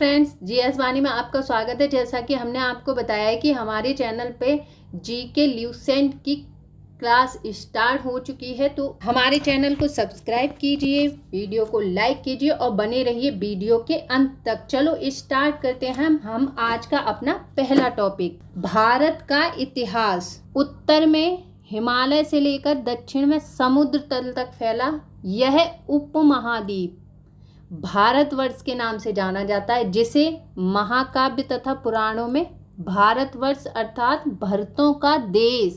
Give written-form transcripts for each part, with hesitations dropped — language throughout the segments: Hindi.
फ्रेंड्स, जीएस वाणी में आपका स्वागत है। जैसा कि हमने आपको बताया है कि हमारे चैनल पे जीके ल्यूसेंट की क्लास स्टार्ट हो चुकी है, तो हमारे चैनल को सब्सक्राइब कीजिए, वीडियो को लाइक कीजिए और बने रहिए वीडियो के अंत तक। चलो स्टार्ट करते हैं हम आज का अपना पहला टॉपिक, भारत का इतिहास। उत्तर में हिमालय से लेकर दक्षिण में समुद्र तल तक फैला यह उपमहाद्वीप भारतवर्ष के नाम से जाना जाता है, जिसे महाकाव्य तथा पुराणों में भारतवर्ष अर्थात भरतों का देश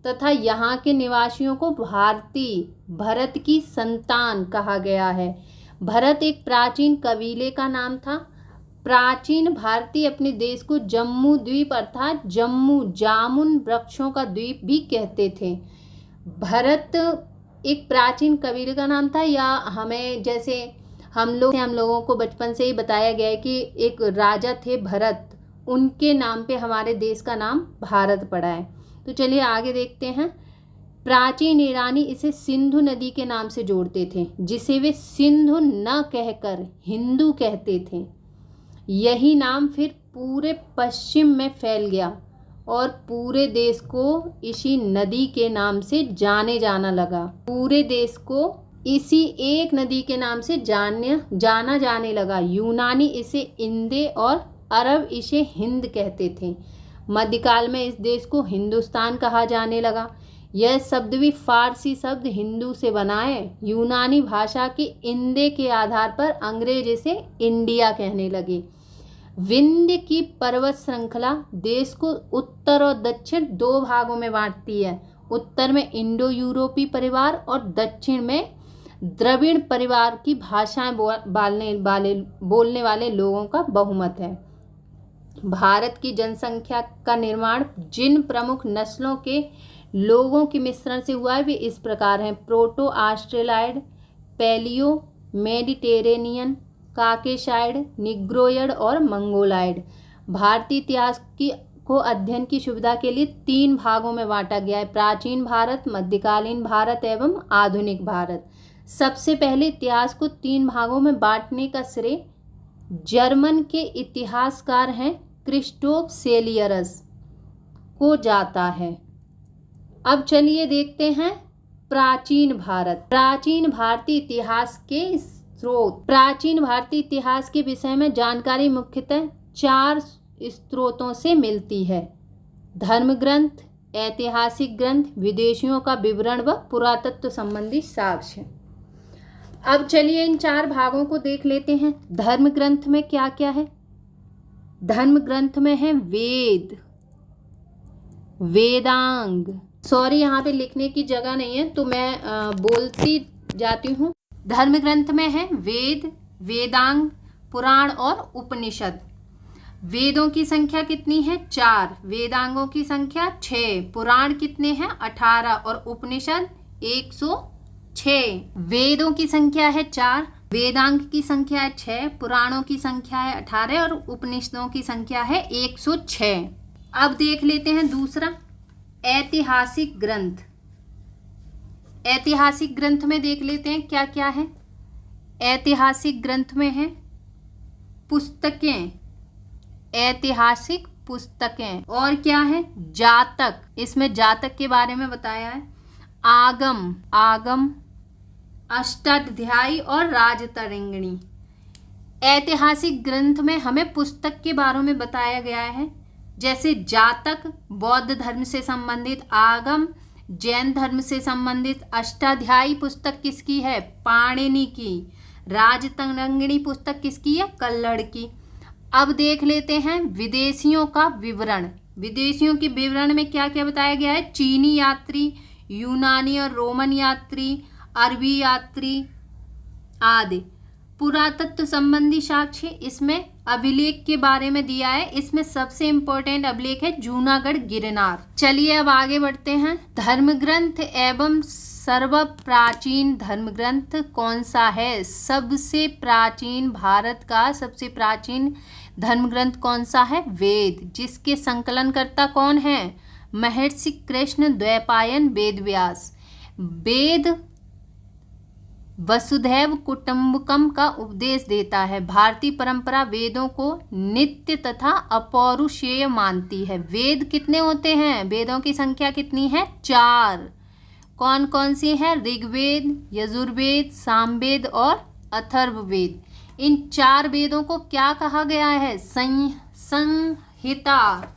तथा यहाँ के निवासियों को भारतीय, भरत की संतान कहा गया है। भरत एक प्राचीन कबीले का नाम था। प्राचीन भारतीय अपने देश को जम्मू द्वीप अर्थात जम्मू जामुन वृक्षों का द्वीप भी कहते थे। भरत एक प्राचीन कबीले का नाम था, या हमें जैसे हम लोगों को बचपन से ही बताया गया है कि एक राजा थे भरत, उनके नाम पे हमारे देश का नाम भारत पड़ा है। तो चलिए आगे देखते हैं। प्राचीन ईरानी इसे सिंधु नदी के नाम से जोड़ते थे, जिसे वे सिंधु न कहकर हिंदू कहते थे। यही नाम फिर पूरे पश्चिम में फैल गया और पूरे देश को इसी नदी के नाम से जाना लगा। पूरे देश को इसी एक नदी के नाम से जाना जाने लगा। यूनानी इसे इंदे और अरब इसे हिंद कहते थे। मध्यकाल में इस देश को हिंदुस्तान कहा जाने लगा। यह शब्द भी फारसी शब्द हिंदू से बना है। यूनानी भाषा के इंदे के आधार पर अंग्रेज इसे इंडिया कहने लगे। विंध्य की पर्वत श्रृंखला देश को उत्तर और दक्षिण दो भागों में बांटती है। उत्तर में इंडो यूरोपीय परिवार और दक्षिण में द्रविड़ परिवार की भाषाएं बोलने वाले लोगों का बहुमत है। भारत की जनसंख्या का निर्माण जिन प्रमुख नस्लों के लोगों के मिश्रण से हुआ है वे इस प्रकार हैं: proto Australoid, palaeo Mediterranean, Caucasoid, Negroid और मंगोलाइड। भारतीय इतिहास को अध्ययन की सुविधा के लिए तीन भागों में बांटा गया है: प्राचीन भारत, मध्यकालीन भारत एवं आधुनिक भारत। सबसे पहले इतिहास को तीन भागों में बांटने का श्रेय जर्मन के इतिहासकार हैं क्रिस्टोफ सेलियरस को जाता है। अब चलिए देखते हैं प्राचीन भारत। प्राचीन भारतीय इतिहास के स्रोत। प्राचीन भारतीय इतिहास के विषय में जानकारी मुख्यतः चार स्रोतों से मिलती है: धर्म ग्रंथ, ऐतिहासिक ग्रंथ, विदेशियों का विवरण व पुरातत्व संबंधी साक्ष्य। अब चलिए इन चार भागों को देख लेते हैं। धर्म ग्रंथ में क्या क्या है? धर्म ग्रंथ में है वेद, वेदांग। सॉरी, यहाँ पे लिखने की जगह नहीं है तो मैं बोलती जाती हूँ। धर्म ग्रंथ में है वेद, वेदांग, पुराण और उपनिषद। वेदों की संख्या कितनी है? 4। वेदांगों की संख्या 6। पुराण कितने हैं? 18 और उपनिषद 106। वेदों की संख्या है 4, वेदांग की संख्या है 6, पुराणों की संख्या है 18 और उपनिषदों की संख्या है 106। अब देख लेते हैं दूसरा, ऐतिहासिक ग्रंथ। ऐतिहासिक ग्रंथ में देख लेते हैं क्या क्या है। ऐतिहासिक ग्रंथ में है पुस्तकें, ऐतिहासिक पुस्तकें। और क्या है? जातक, इसमें जातक के बारे में बताया है। आगम, अष्टाध्यायी और राजतरंगिणी। ऐतिहासिक ग्रंथ में हमें पुस्तक के बारे में बताया गया है, जैसे जातक बौद्ध धर्म से संबंधित, आगम जैन धर्म से संबंधित, अष्टाध्यायी पुस्तक किसकी है? पाणिनि की, राजतरंगिणी पुस्तक किसकी है? कल्लड़ की। अब देख लेते हैं विदेशियों का विवरण। विदेशियों के विवरण में क्या क्या बताया गया है? चीनी यात्री, यूनानी और रोमन यात्री, अरबी यात्री आदि। पुरातत्व संबंधी साक्ष्य, इसमें अभिलेख के बारे में दिया है। इसमें सबसे इंपॉर्टेंट अभिलेख है जूनागढ़ गिरनार। चलिए अब आगे बढ़ते हैं। धर्म ग्रंथ एवं सर्व प्राचीन धर्म ग्रंथ कौन सा है? सबसे प्राचीन, भारत का सबसे प्राचीन धर्म ग्रंथ कौन सा है? वेद, जिसके संकलनकर्ता कौन है? महर्षि कृष्ण द्वैपायन वेद व्यास। वसुधैव कुटुंबकम का उपदेश देता है। भारतीय परंपरा वेदों को नित्य तथा अपौरुषेय मानती है। वेद कितने होते हैं? वेदों की संख्या कितनी है? 4। कौन कौन सी है? ऋग्वेद, यजुर्वेद, सामवेद और अथर्ववेद। इन 4 वेदों को क्या कहा गया है? संहिता।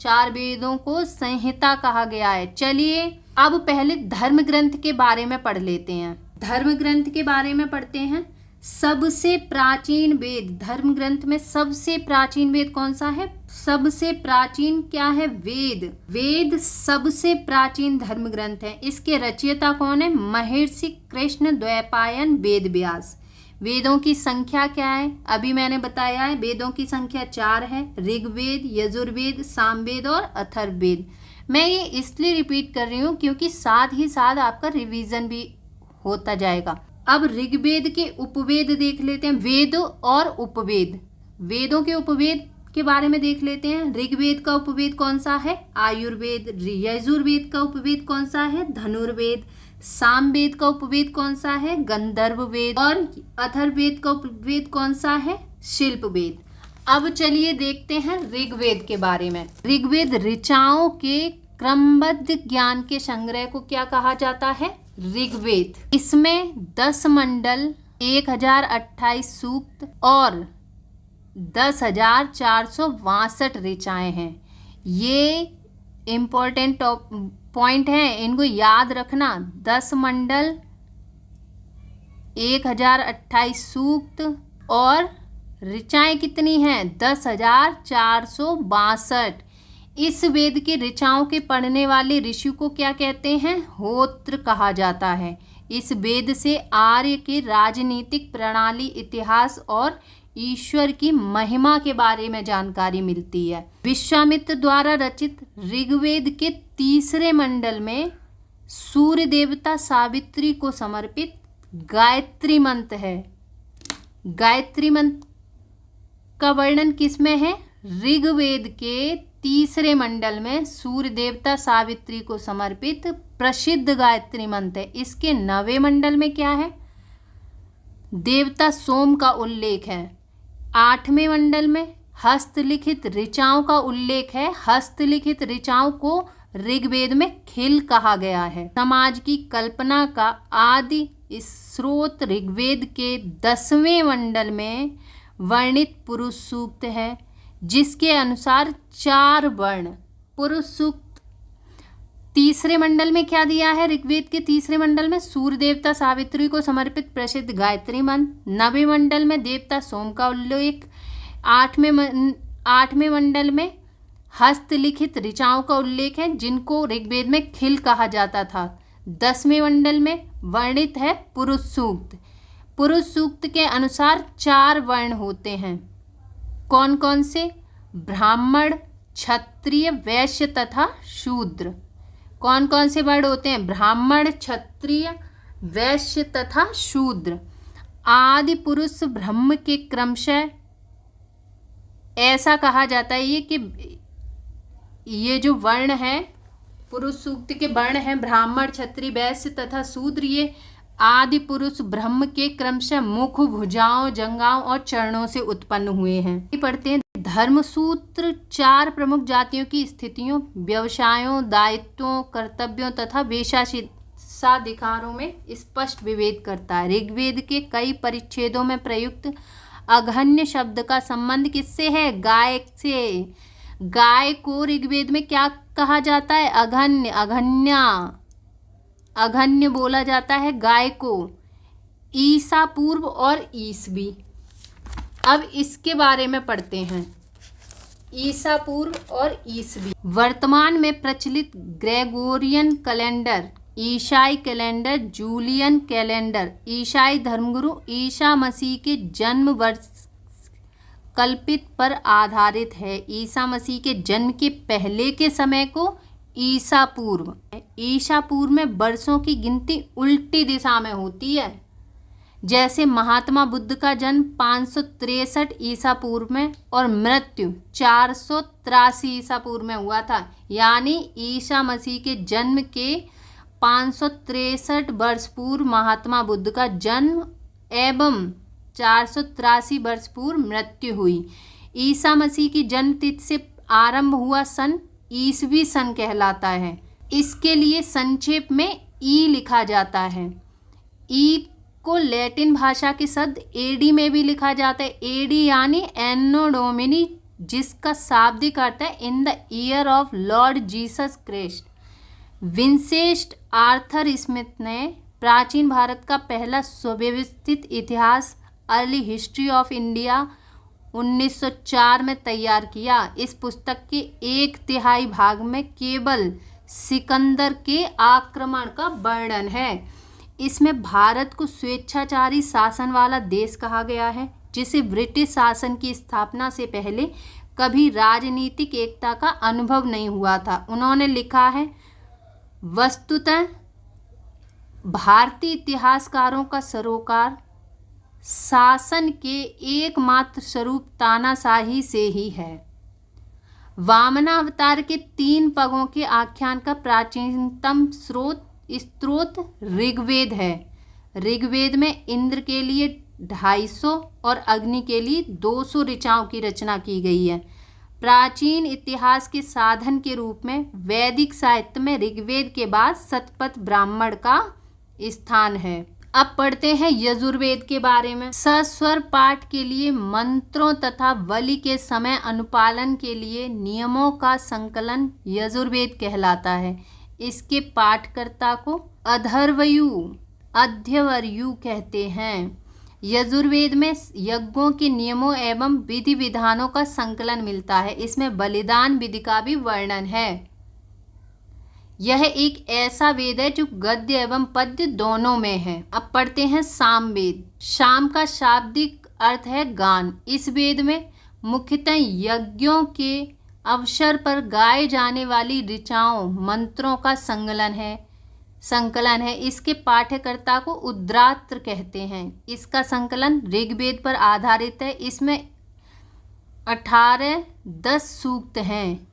4 वेदों को संहिता कहा गया है। चलिए अब पहले धर्म ग्रंथ के बारे में पढ़ लेते हैं। धर्म ग्रंथ के बारे में पढ़ते हैं। सबसे प्राचीन वेद, धर्म ग्रंथ में सबसे प्राचीन वेद कौन सा है? सबसे प्राचीन क्या है? वेद। वेद सबसे प्राचीन धर्म ग्रंथ है। इसके रचयिता कौन है? महर्षि कृष्ण द्वैपायन वेद व्यास। वेदों की संख्या क्या है? अभी मैंने बताया है, वेदों की संख्या 4 है। ऋग्वेद, यजुर्वेद, सामवेद और अथर्ववेद। मैं ये इसलिए रिपीट कर रही हूँ क्योंकि साथ ही साथ आपका रिवीजन भी होता जाएगा। अब ऋग्वेद के उपवेद देख लेते हैं। वेद और उपवेद, वेदों के उपवेद के बारे में देख लेते हैं। ऋग्वेद का उपवेद कौन सा है? आयुर्वेद। यजुर्वेद का उपवेद कौन सा है? धनुर्वेद। सामवेद का उपवेद कौन सा है? गंधर्व वेद। और अथर्ववेद का उपवेद कौन सा है? शिल्पवेद। अब चलिए देखते हैं ऋग्वेद के बारे में। ऋग्वेद ऋचाओं के क्रमबद्ध ज्ञान के संग्रह को क्या कहा जाता है? ऋग्वेद। इसमें 10 मंडल, 1028 सूक्त और 10,462 ऋचाएं हैं। ये इम्पोर्टेंट पॉइंट है, इनको याद रखना। 10 मंडल, 1028 सूक्त और ऋचाएं कितनी हैं? 10,462। इस वेद के ऋचाओं के पढ़ने वाले ऋषि को क्या कहते हैं? होत्र कहा जाता है। इस वेद से आर्य के राजनीतिक प्रणाली, इतिहास और ईश्वर की महिमा के बारे में जानकारी मिलती है। विश्वामित्र द्वारा रचित ऋग्वेद के 3रे मंडल में सूर्य देवता सावित्री को समर्पित गायत्री मंत्र है। गायत्री मंत्र का वर्णन किसमें है? ऋग्वेद के 3रे मंडल में सूर्य देवता सावित्री को समर्पित प्रसिद्ध गायत्री मंत्र है। इसके 9वें मंडल में क्या है? देवता सोम का उल्लेख है। 8वें मंडल में हस्तलिखित ऋचाओं का उल्लेख है। हस्तलिखित ऋचाओं को ऋग्वेद में खिल कहा गया है। समाज की कल्पना का आदि स्रोत ऋग्वेद के 10वें मंडल में वर्णित पुरुष सूक्त है, जिसके अनुसार 4 वर्ण। पुरुष सूक्त 3रे मंडल में क्या दिया है? ऋग्वेद के 3रे मंडल में सूर्य देवता सावित्री को समर्पित प्रसिद्ध गायत्री मंत्र। 9वें मंडल में देवता सोम का उल्लेख। 8वें मंडल में हस्तलिखित ऋचाओं का उल्लेख है, जिनको ऋग्वेद में खिल कहा जाता था। 10वें मंडल में वर्णित है पुरुष सूक्त। पुरुष सूक्त के अनुसार 4 वर्ण होते हैं। कौन कौन से? ब्राह्मण, क्षत्रिय, वैश्य तथा शूद्र। कौन कौन से वर्ण होते हैं? ब्राह्मण, क्षत्रिय, वैश्य तथा शूद्र। आदि पुरुष ब्रह्म के क्रमशः ऐसा कहा जाता है कि ये जो वर्ण है, पुरुष सूक्त के वर्ण हैं ब्राह्मण, क्षत्रिय, वैश्य तथा शूद्र, ये आदि पुरुष ब्रह्म के क्रमशः मुख, भुजाओं, जंघाओं और चरणों से उत्पन्न हुए हैं। पढ़ते हैं। धर्मसूत्र 4 प्रमुख जातियों की स्थितियों, व्यवसायों, दायित्वों, कर्तव्यों तथा वेशाधिकारों में स्पष्ट विभेद करता है। ऋग्वेद के कई परिच्छेदों में प्रयुक्त अघन्य शब्द का संबंध किससे है? गाय से। गाय को ऋग्वेद में क्या कहा जाता है? अघन्य। अघन्य बोला जाता है गाय को। ईसा पूर्व और ईसवी। अब इसके बारे में पढ़ते हैं। ईसा पूर्व और ईसवी। वर्तमान में प्रचलित ग्रेगोरियन कैलेंडर, ईसाई कैलेंडर, जूलियन कैलेंडर ईसाई धर्मगुरु ईसा मसीह के जन्म वर्ष कल्पित पर आधारित है। ईसा मसीह के जन्म के पहले के समय को ईसा पूर्व। ईसा पूर्व में वर्षों की गिनती उल्टी दिशा में होती है। जैसे महात्मा बुद्ध का जन्म 563 ईसा पूर्व में और मृत्यु 483 ईसा पूर्व में हुआ था, यानी ईसा मसीह के जन्म के 563 वर्ष पूर्व महात्मा बुद्ध का जन्म एवं 483 वर्ष पूर्व मृत्यु हुई। ईसा मसीह की जन्म तिथि से आरंभ हुआ सन ईसवी सन कहलाता है। इसके लिए संक्षेप में ई लिखा जाता है। ई को लैटिन भाषा के शब्द एडी में भी लिखा जाता है। एडी यानी एनो डोमिनी, जिसका शाब्दिक अर्थ है in the year of Lord Jesus Christ. Vincent Arthur Smith ने प्राचीन भारत का पहला सुव्यवस्थित इतिहास अर्ली हिस्ट्री ऑफ इंडिया 1904 में तैयार किया। इस पुस्तक के 1/3 भाग में केवल सिकंदर के आक्रमण का वर्णन है। इसमें भारत को स्वेच्छाचारी शासन वाला देश कहा गया है, जिसे ब्रिटिश शासन की स्थापना से पहले कभी राजनीतिक एकता का अनुभव नहीं हुआ था। उन्होंने लिखा है, वस्तुतः भारतीय इतिहासकारों का सरोकार शासन के एकमात्र स्वरूप तानाशाही से ही है। वामनावतार के 3 पगों के आख्यान का प्राचीनतम स्रोत ऋग्वेद है। ऋग्वेद में इंद्र के लिए 250 और अग्नि के लिए 200 ऋचाओं की रचना की गई है। प्राचीन इतिहास के साधन के रूप में वैदिक साहित्य में ऋग्वेद के बाद शतपथ ब्राह्मण का स्थान है। अब पढ़ते हैं यजुर्वेद के बारे में। सस्वर पाठ के लिए मंत्रों तथा बलि के समय अनुपालन के लिए नियमों का संकलन यजुर्वेद कहलाता है। इसके पाठकर्ता को अध्यवर्यु कहते हैं। यजुर्वेद में यज्ञों के नियमों एवं विधि विधानों का संकलन मिलता है। इसमें बलिदान विधि का भी वर्णन है। यह एक ऐसा वेद है जो गद्य एवं पद्य दोनों में है। अब पढ़ते हैं सामवेद। शाम का शाब्दिक अर्थ है गान। इस वेद में मुख्यतः यज्ञों के अवसर पर गाए जाने वाली ऋचाओं मंत्रों का संकलन है। इसके पाठ्यकर्ता को उद्रात्र कहते हैं। इसका संकलन ऋग्वेद पर आधारित है। इसमें 10 सूक्त हैं।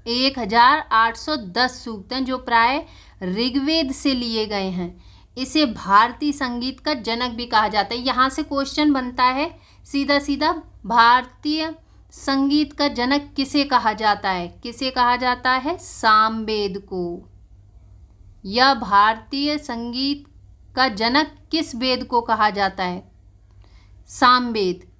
1810 सूक्त हैं जो प्राय ऋग्वेद से लिए गए हैं। इसे भारतीय संगीत का जनक भी कहा जाता है। यहाँ से क्वेश्चन बनता है सीधा सीधा, भारतीय संगीत का जनक किसे कहा जाता है? किसे कहा जाता है? सामवेद को। यह भारतीय संगीत का जनक किस वेद को कहा जाता है? सामवेद।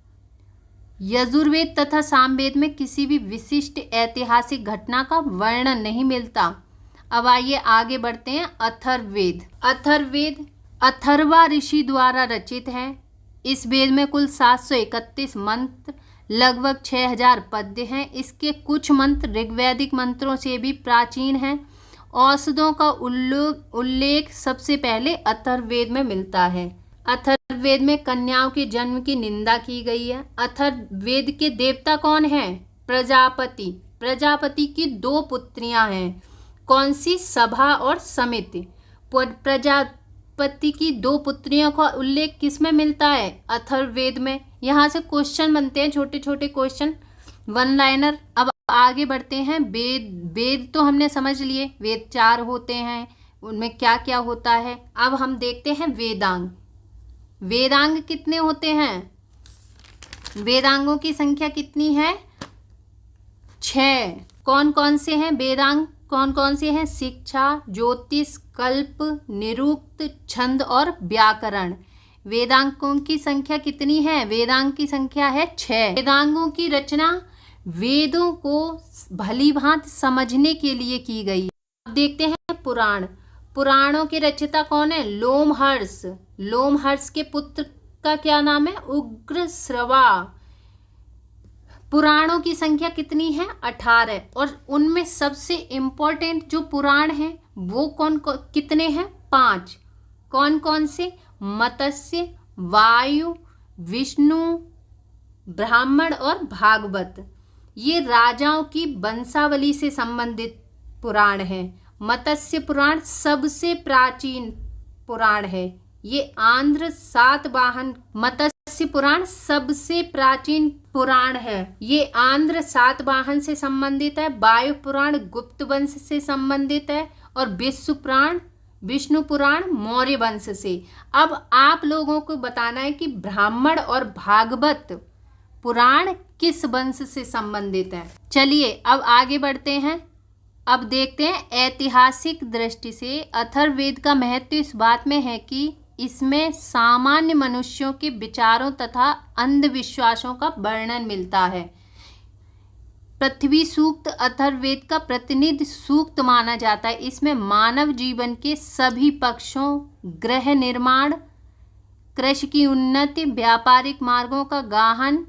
यजुर्वेद तथा सामवेद में किसी भी विशिष्ट ऐतिहासिक घटना का वर्णन नहीं मिलता। अब आइए आगे बढ़ते हैं। अथर्ववेद। अथर्ववेद अथर्वा ऋषि द्वारा रचित है। इस वेद में कुल 731 मंत्र, लगभग 6000 पद्य हैं। इसके कुछ मंत्र ऋग्वैदिक मंत्रों से भी प्राचीन हैं। औषधों का उल्लेख सबसे पहले अथर्ववेद में मिलता है। अथर्ववेद में कन्याओं के जन्म की निंदा की गई है। अथर्ववेद के देवता कौन हैं? प्रजापति। प्रजापति की 2 पुत्रियां हैं। कौन सी? सभा और समिति। प्रजापति की 2 पुत्रियों का उल्लेख किस में मिलता है? अथर्ववेद में। यहाँ से क्वेश्चन बनते हैं, छोटे छोटे क्वेश्चन, 1 लाइनर। अब आगे बढ़ते हैं। वेद तो हमने समझ लिए, वेद 4 होते हैं, उनमें क्या क्या होता है। अब हम देखते हैं वेदांग। वेदांग कितने होते हैं? वेदांगों की संख्या कितनी है? 6। कौन कौन से हैं वेदांग? कौन कौन से हैं? शिक्षा, ज्योतिष, कल्प, निरुक्त, छंद और व्याकरण। वेदांगों की संख्या कितनी है? वेदांग की संख्या है 6। वेदांगों की रचना वेदों को भली भांति समझने के लिए की गई। अब देखते हैं पुराण। पुराणों के रचयिता कौन है? लोमहर्ष। लोमहर्ष के पुत्र का क्या नाम है? उग्रश्रवा। पुराणों की संख्या कितनी है? 18। और उनमें सबसे इम्पोर्टेंट जो पुराण हैं वो कितने हैं? 5। कौन कौन से? मत्स्य, वायु, विष्णु, ब्राह्मण और भागवत। ये राजाओं की वंशावली से संबंधित पुराण है। मत्स्य पुराण सबसे प्राचीन पुराण है। ये आंध्र सातवाहन। मत्स्य पुराण सबसे प्राचीन पुराण है। ये आंध्र सातवाहन से संबंधित है। वायु पुराण गुप्त वंश से संबंधित है। और विष्णु पुराण मौर्य वंश से। अब आप लोगों को बताना है कि ब्राह्मण और भागवत पुराण किस वंश से संबंधित है। चलिए अब आगे बढ़ते हैं। अब देखते हैं ऐतिहासिक दृष्टि से अथर्ववेद का महत्व इस बात में है कि इसमें सामान्य मनुष्यों के विचारों तथा अंधविश्वासों का वर्णन मिलता है। पृथ्वी सूक्त अथर्ववेद का प्रतिनिधि सूक्त माना जाता है। इसमें मानव जीवन के सभी पक्षों, गृह निर्माण, कृषि की उन्नति, व्यापारिक मार्गों का गाहन,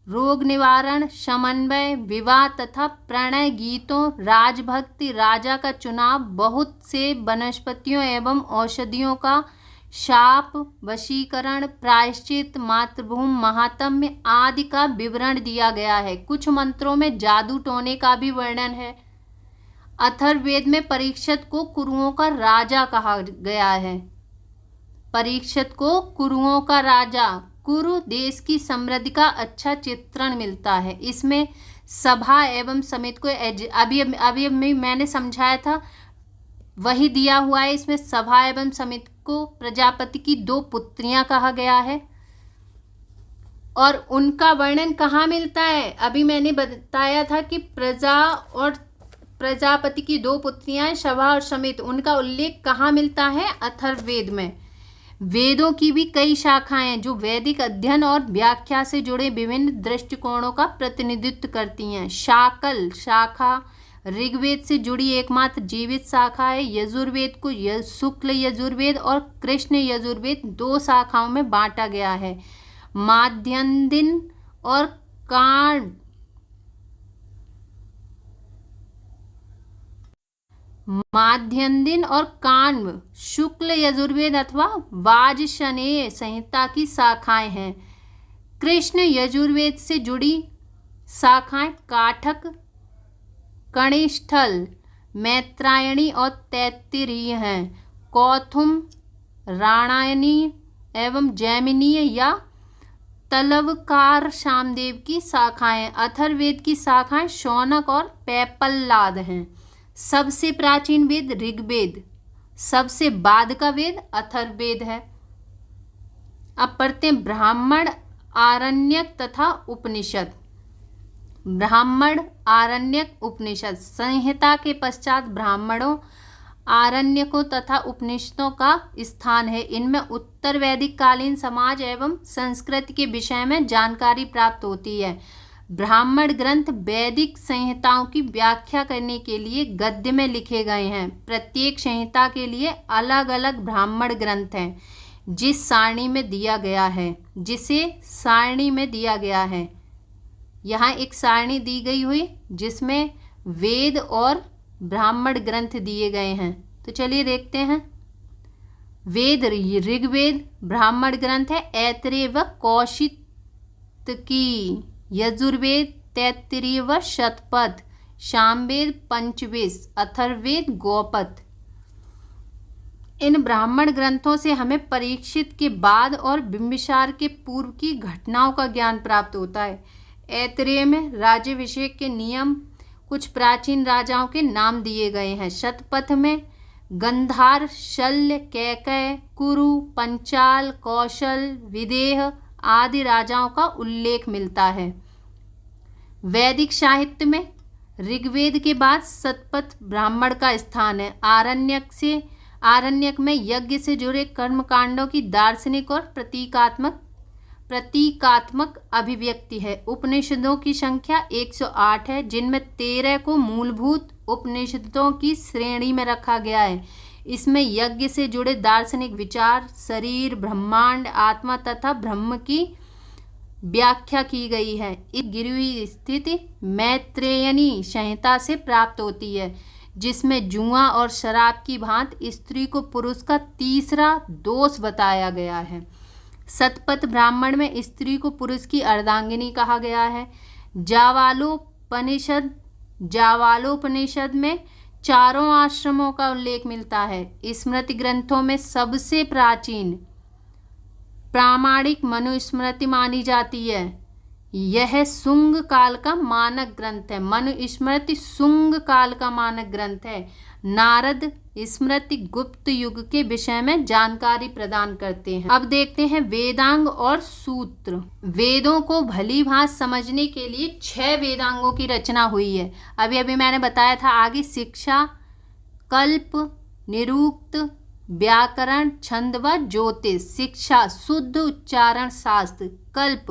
रोग निवारण, समन्वय, विवाह तथा प्रणय गीतों, राजभक्ति, राजा का चुनाव, बहुत से वनस्पतियों एवं औषधियों का शाप, वशीकरण, प्रायश्चित, मातृभूमि, महात्म्य आदि का विवरण दिया गया है। कुछ मंत्रों में जादू टोने का भी वर्णन है। अथर्ववेद में परीक्षित को कुरुओं का राजा कहा गया है। परीक्षित को कुरुओं का राजा, कुरु देश की समृद्धि का अच्छा चित्रण मिलता है। इसमें सभा एवं समिति को अभी मैंने समझाया था वही दिया हुआ है। इसमें सभा एवं समिति को प्रजापति की 2 पुत्रियां कहा गया है और उनका वर्णन कहाँ मिलता है। अभी मैंने बताया था कि प्रजा और प्रजापति की 2 पुत्रियां, सभा और समिति, उनका उल्लेख कहाँ मिलता है? अथर्ववेद में। वेदों की भी कई शाखाएं हैं जो वैदिक अध्ययन और व्याख्या से जुड़े विभिन्न दृष्टिकोणों का प्रतिनिधित्व करती हैं। शाकल शाखा ऋग्वेद से जुड़ी एकमात्र जीवित शाखा है। यजुर्वेद को शुक्ल यजुर्वेद और कृष्ण यजुर्वेद 2 शाखाओं में बांटा गया है। माध्यन्दिन और काण्व शुक्ल यजुर्वेद अथवा वाजसनेय संहिता की शाखाएं हैं। कृष्ण यजुर्वेद से जुड़ी शाखाएं काठक, कणिष्ठल, मैत्रायणी और तैत्तिरीय हैं। कौथुम, राणायनी एवं जैमिनीय या तलवकार सामदेव की शाखाएं। अथर्ववेद की शाखाएं शौनक और पैपल्लाद हैं। सबसे प्राचीन वेद ऋग्वेद, सबसे बाद का वेद अथर्ववेद है। अब पढ़ते हैं ब्राह्मण, आरण्यक तथा उपनिषद। ब्राह्मण, आरण्यक, उपनिषद। संहिता के पश्चात ब्राह्मणों, आरण्यकों तथा उपनिषदों का स्थान है। इनमें उत्तर वैदिक कालीन समाज एवं संस्कृति के विषय में जानकारी प्राप्त होती है। ब्राह्मण ग्रंथ वैदिक संहिताओं की व्याख्या करने के लिए गद्य में लिखे गए हैं। प्रत्येक संहिता के लिए अलग अलग ब्राह्मण ग्रंथ हैं जिसे सारणी में दिया गया है। यहाँ एक सारणी दी गई हुई जिसमें वेद और ब्राह्मण ग्रंथ दिए गए हैं। तो चलिए देखते हैं। वेद ऋग्वेद ब्राह्मण ग्रंथ है, ऐतरेय व कौशितकी। यजुर्वेद तैत्तिरीय व शतपथ। सामवेद पंचविश। अथर्ववेद गौपद। इन ब्राह्मण ग्रंथों से हमें परीक्षित के बाद और बिंबिसार के पूर्व की घटनाओं का ज्ञान प्राप्त होता है। ऐतरेय में राज्याभिषेक के नियम, कुछ प्राचीन राजाओं के नाम दिए गए हैं। शतपथ में गंधार, शल्य, कैकय, कुरु, पंचाल, कौशल, विदेह आदि राजाओं का उल्लेख मिलता है। वैदिक साहित्य में ऋग्वेद के बाद शतपथ ब्राह्मण का स्थान है। आरण्यक में यज्ञ से जुड़े कर्मकांडों की दार्शनिक और प्रतीकात्मक अभिव्यक्ति है। उपनिषदों की संख्या 108 है, जिनमें 13 को मूलभूत उपनिषदों की श्रेणी में रखा गया है। इसमें यज्ञ से जुड़े दार्शनिक विचार, शरीर, ब्रह्मांड, आत्मा तथा ब्रह्म की व्याख्या की गई है। इस गिरी स्थिति मैत्रेयनी संहिता से प्राप्त होती है, जिसमें जुआ और शराब की भांति स्त्री को पुरुष का तीसरा दोष बताया गया है। शतपथ ब्राह्मण में स्त्री को पुरुष की अर्धांगिनी कहा गया है। जावालोपनिषद में 4 आश्रमों का उल्लेख मिलता है। स्मृति ग्रंथों में सबसे प्राचीन प्रामाणिक मनुस्मृति मानी जाती है। यह शुंग काल का मानक ग्रंथ है। मनुस्मृति शुंग काल का मानक ग्रंथ है। नारद स्मृति गुप्त युग के विषय में जानकारी प्रदान करते हैं। अब देखते हैं वेदांग और सूत्र। वेदों को भली भांति समझने के लिए 6 वेदांगों की रचना हुई है। अभी अभी मैंने बताया था आगे, शिक्षा, कल्प, निरुक्त, व्याकरण, छंद व ज्योतिष। शिक्षा शुद्ध उच्चारण शास्त्र, कल्प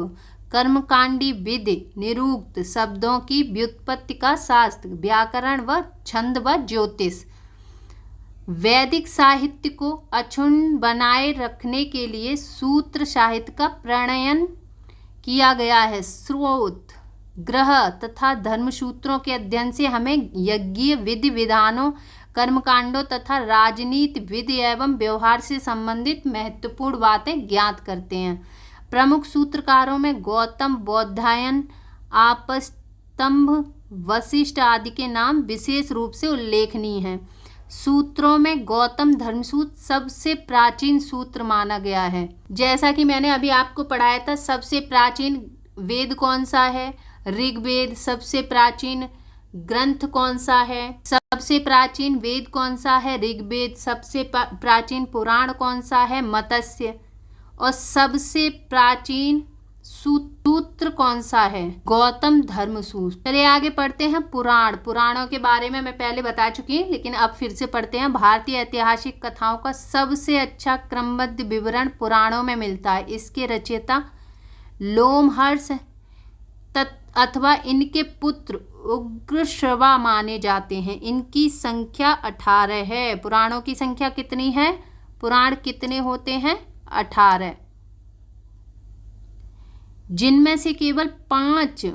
कर्मकांडी विधि, निरुक्त शब्दों की व्युत्पत्ति का शास्त्र, व्याकरण व छंद व ज्योतिष। वैदिक साहित्य को अक्षुण्ण बनाए रखने के लिए सूत्र साहित्य का प्रणयन किया गया है। स्रोत, ग्रह तथा धर्मसूत्रों के अध्ययन से हमें यज्ञ विधि विधानों, कर्मकांडों तथा राजनीति विधि एवं व्यवहार से संबंधित महत्वपूर्ण बातें ज्ञात करते हैं। प्रमुख सूत्रकारों में गौतम, बौधायन, आपस्तंभ, वशिष्ठ आदि के नाम विशेष रूप से उल्लेखनीय हैं। सूत्रों में गौतम धर्मसूत्र सबसे प्राचीन सूत्र माना गया है। जैसा कि मैंने अभी आपको पढ़ाया था, सबसे प्राचीन वेद कौन सा है? ऋग्वेद। सबसे प्राचीन ग्रंथ कौन सा है? सबसे प्राचीन वेद कौन सा है? ऋग्वेद। सबसे प्राचीन पुराण कौन सा है? मत्स्य। और सबसे प्राचीन सूत्र कौन सा है? गौतम धर्मसूत्र। चलिए आगे पढ़ते हैं पुराण। पुराणों के बारे में मैं पहले बता चुकी हूँ, लेकिन अब फिर से पढ़ते हैं। भारतीय ऐतिहासिक कथाओं का सबसे अच्छा क्रमबद्ध विवरण पुराणों में मिलता है। इसके रचयिता लोमहर्ष अथवा इनके पुत्र उग्रश्रवा माने जाते हैं। इनकी संख्या 18 है। पुराणों की संख्या कितनी है? पुराण कितने होते हैं? 18, जिनमें से केवल 5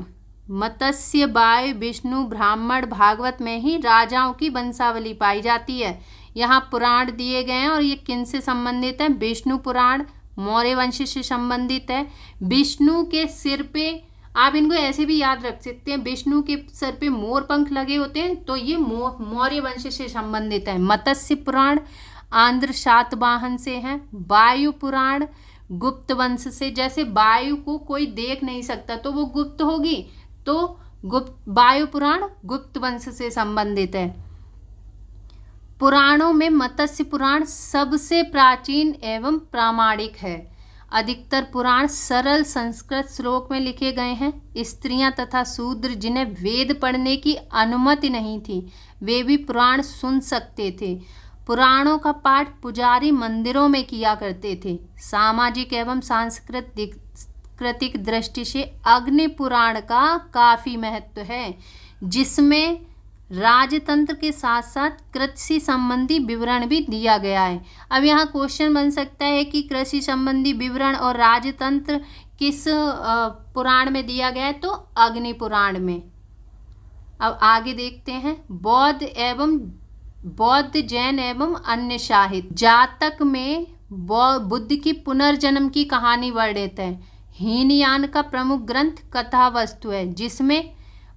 मत्स्य, वायु, विष्णु, ब्राह्मण, भागवत में ही राजाओं की वंशावली पाई जाती है। यहाँ पुराण दिए गए हैं और ये किन से संबंधित है? विष्णु पुराण मौर्य वंश से संबंधित है। विष्णु के सिर पे, आप इनको ऐसे भी याद रख सकते हैं, विष्णु के सर पे मोर पंख लगे होते हैं, तो ये मौर्य वंश से संबंधित है। मत्स्य पुराण आंध्र सातवाहन से है। वायु पुराण गुप्त वंश से, जैसे वायु को कोई देख नहीं सकता तो वो गुप्त होगी, तो वायु पुराण गुप्त वंश से संबंधित है। पुराणों में मत्स्य पुराण सबसे प्राचीन एवं प्रामाणिक है। अधिकतर पुराण सरल संस्कृत श्लोक में लिखे गए हैं। स्त्रियां तथा शूद्र जिन्हें वेद पढ़ने की अनुमति नहीं थी, वे भी पुराण सुन सकते थे। पुराणों का पाठ पुजारी मंदिरों में किया करते थे। सामाजिक एवं सांस्कृतिक दृष्टि से अग्नि पुराण का काफ़ी महत्व है, जिसमें राजतंत्र के साथ साथ कृषि संबंधी विवरण भी दिया गया है। अब यहाँ क्वेश्चन बन सकता है कि कृषि संबंधी विवरण और राजतंत्र किस पुराण में दिया गया है? तो अग्नि पुराण में। अब आगे देखते हैं। बौद्ध, जैन एवं अन्य साहित्य। जातक में बुद्ध की पुनर्जन्म की कहानी वर्णित है। हीनयान का प्रमुख ग्रंथ कथा वस्तु है, जिसमें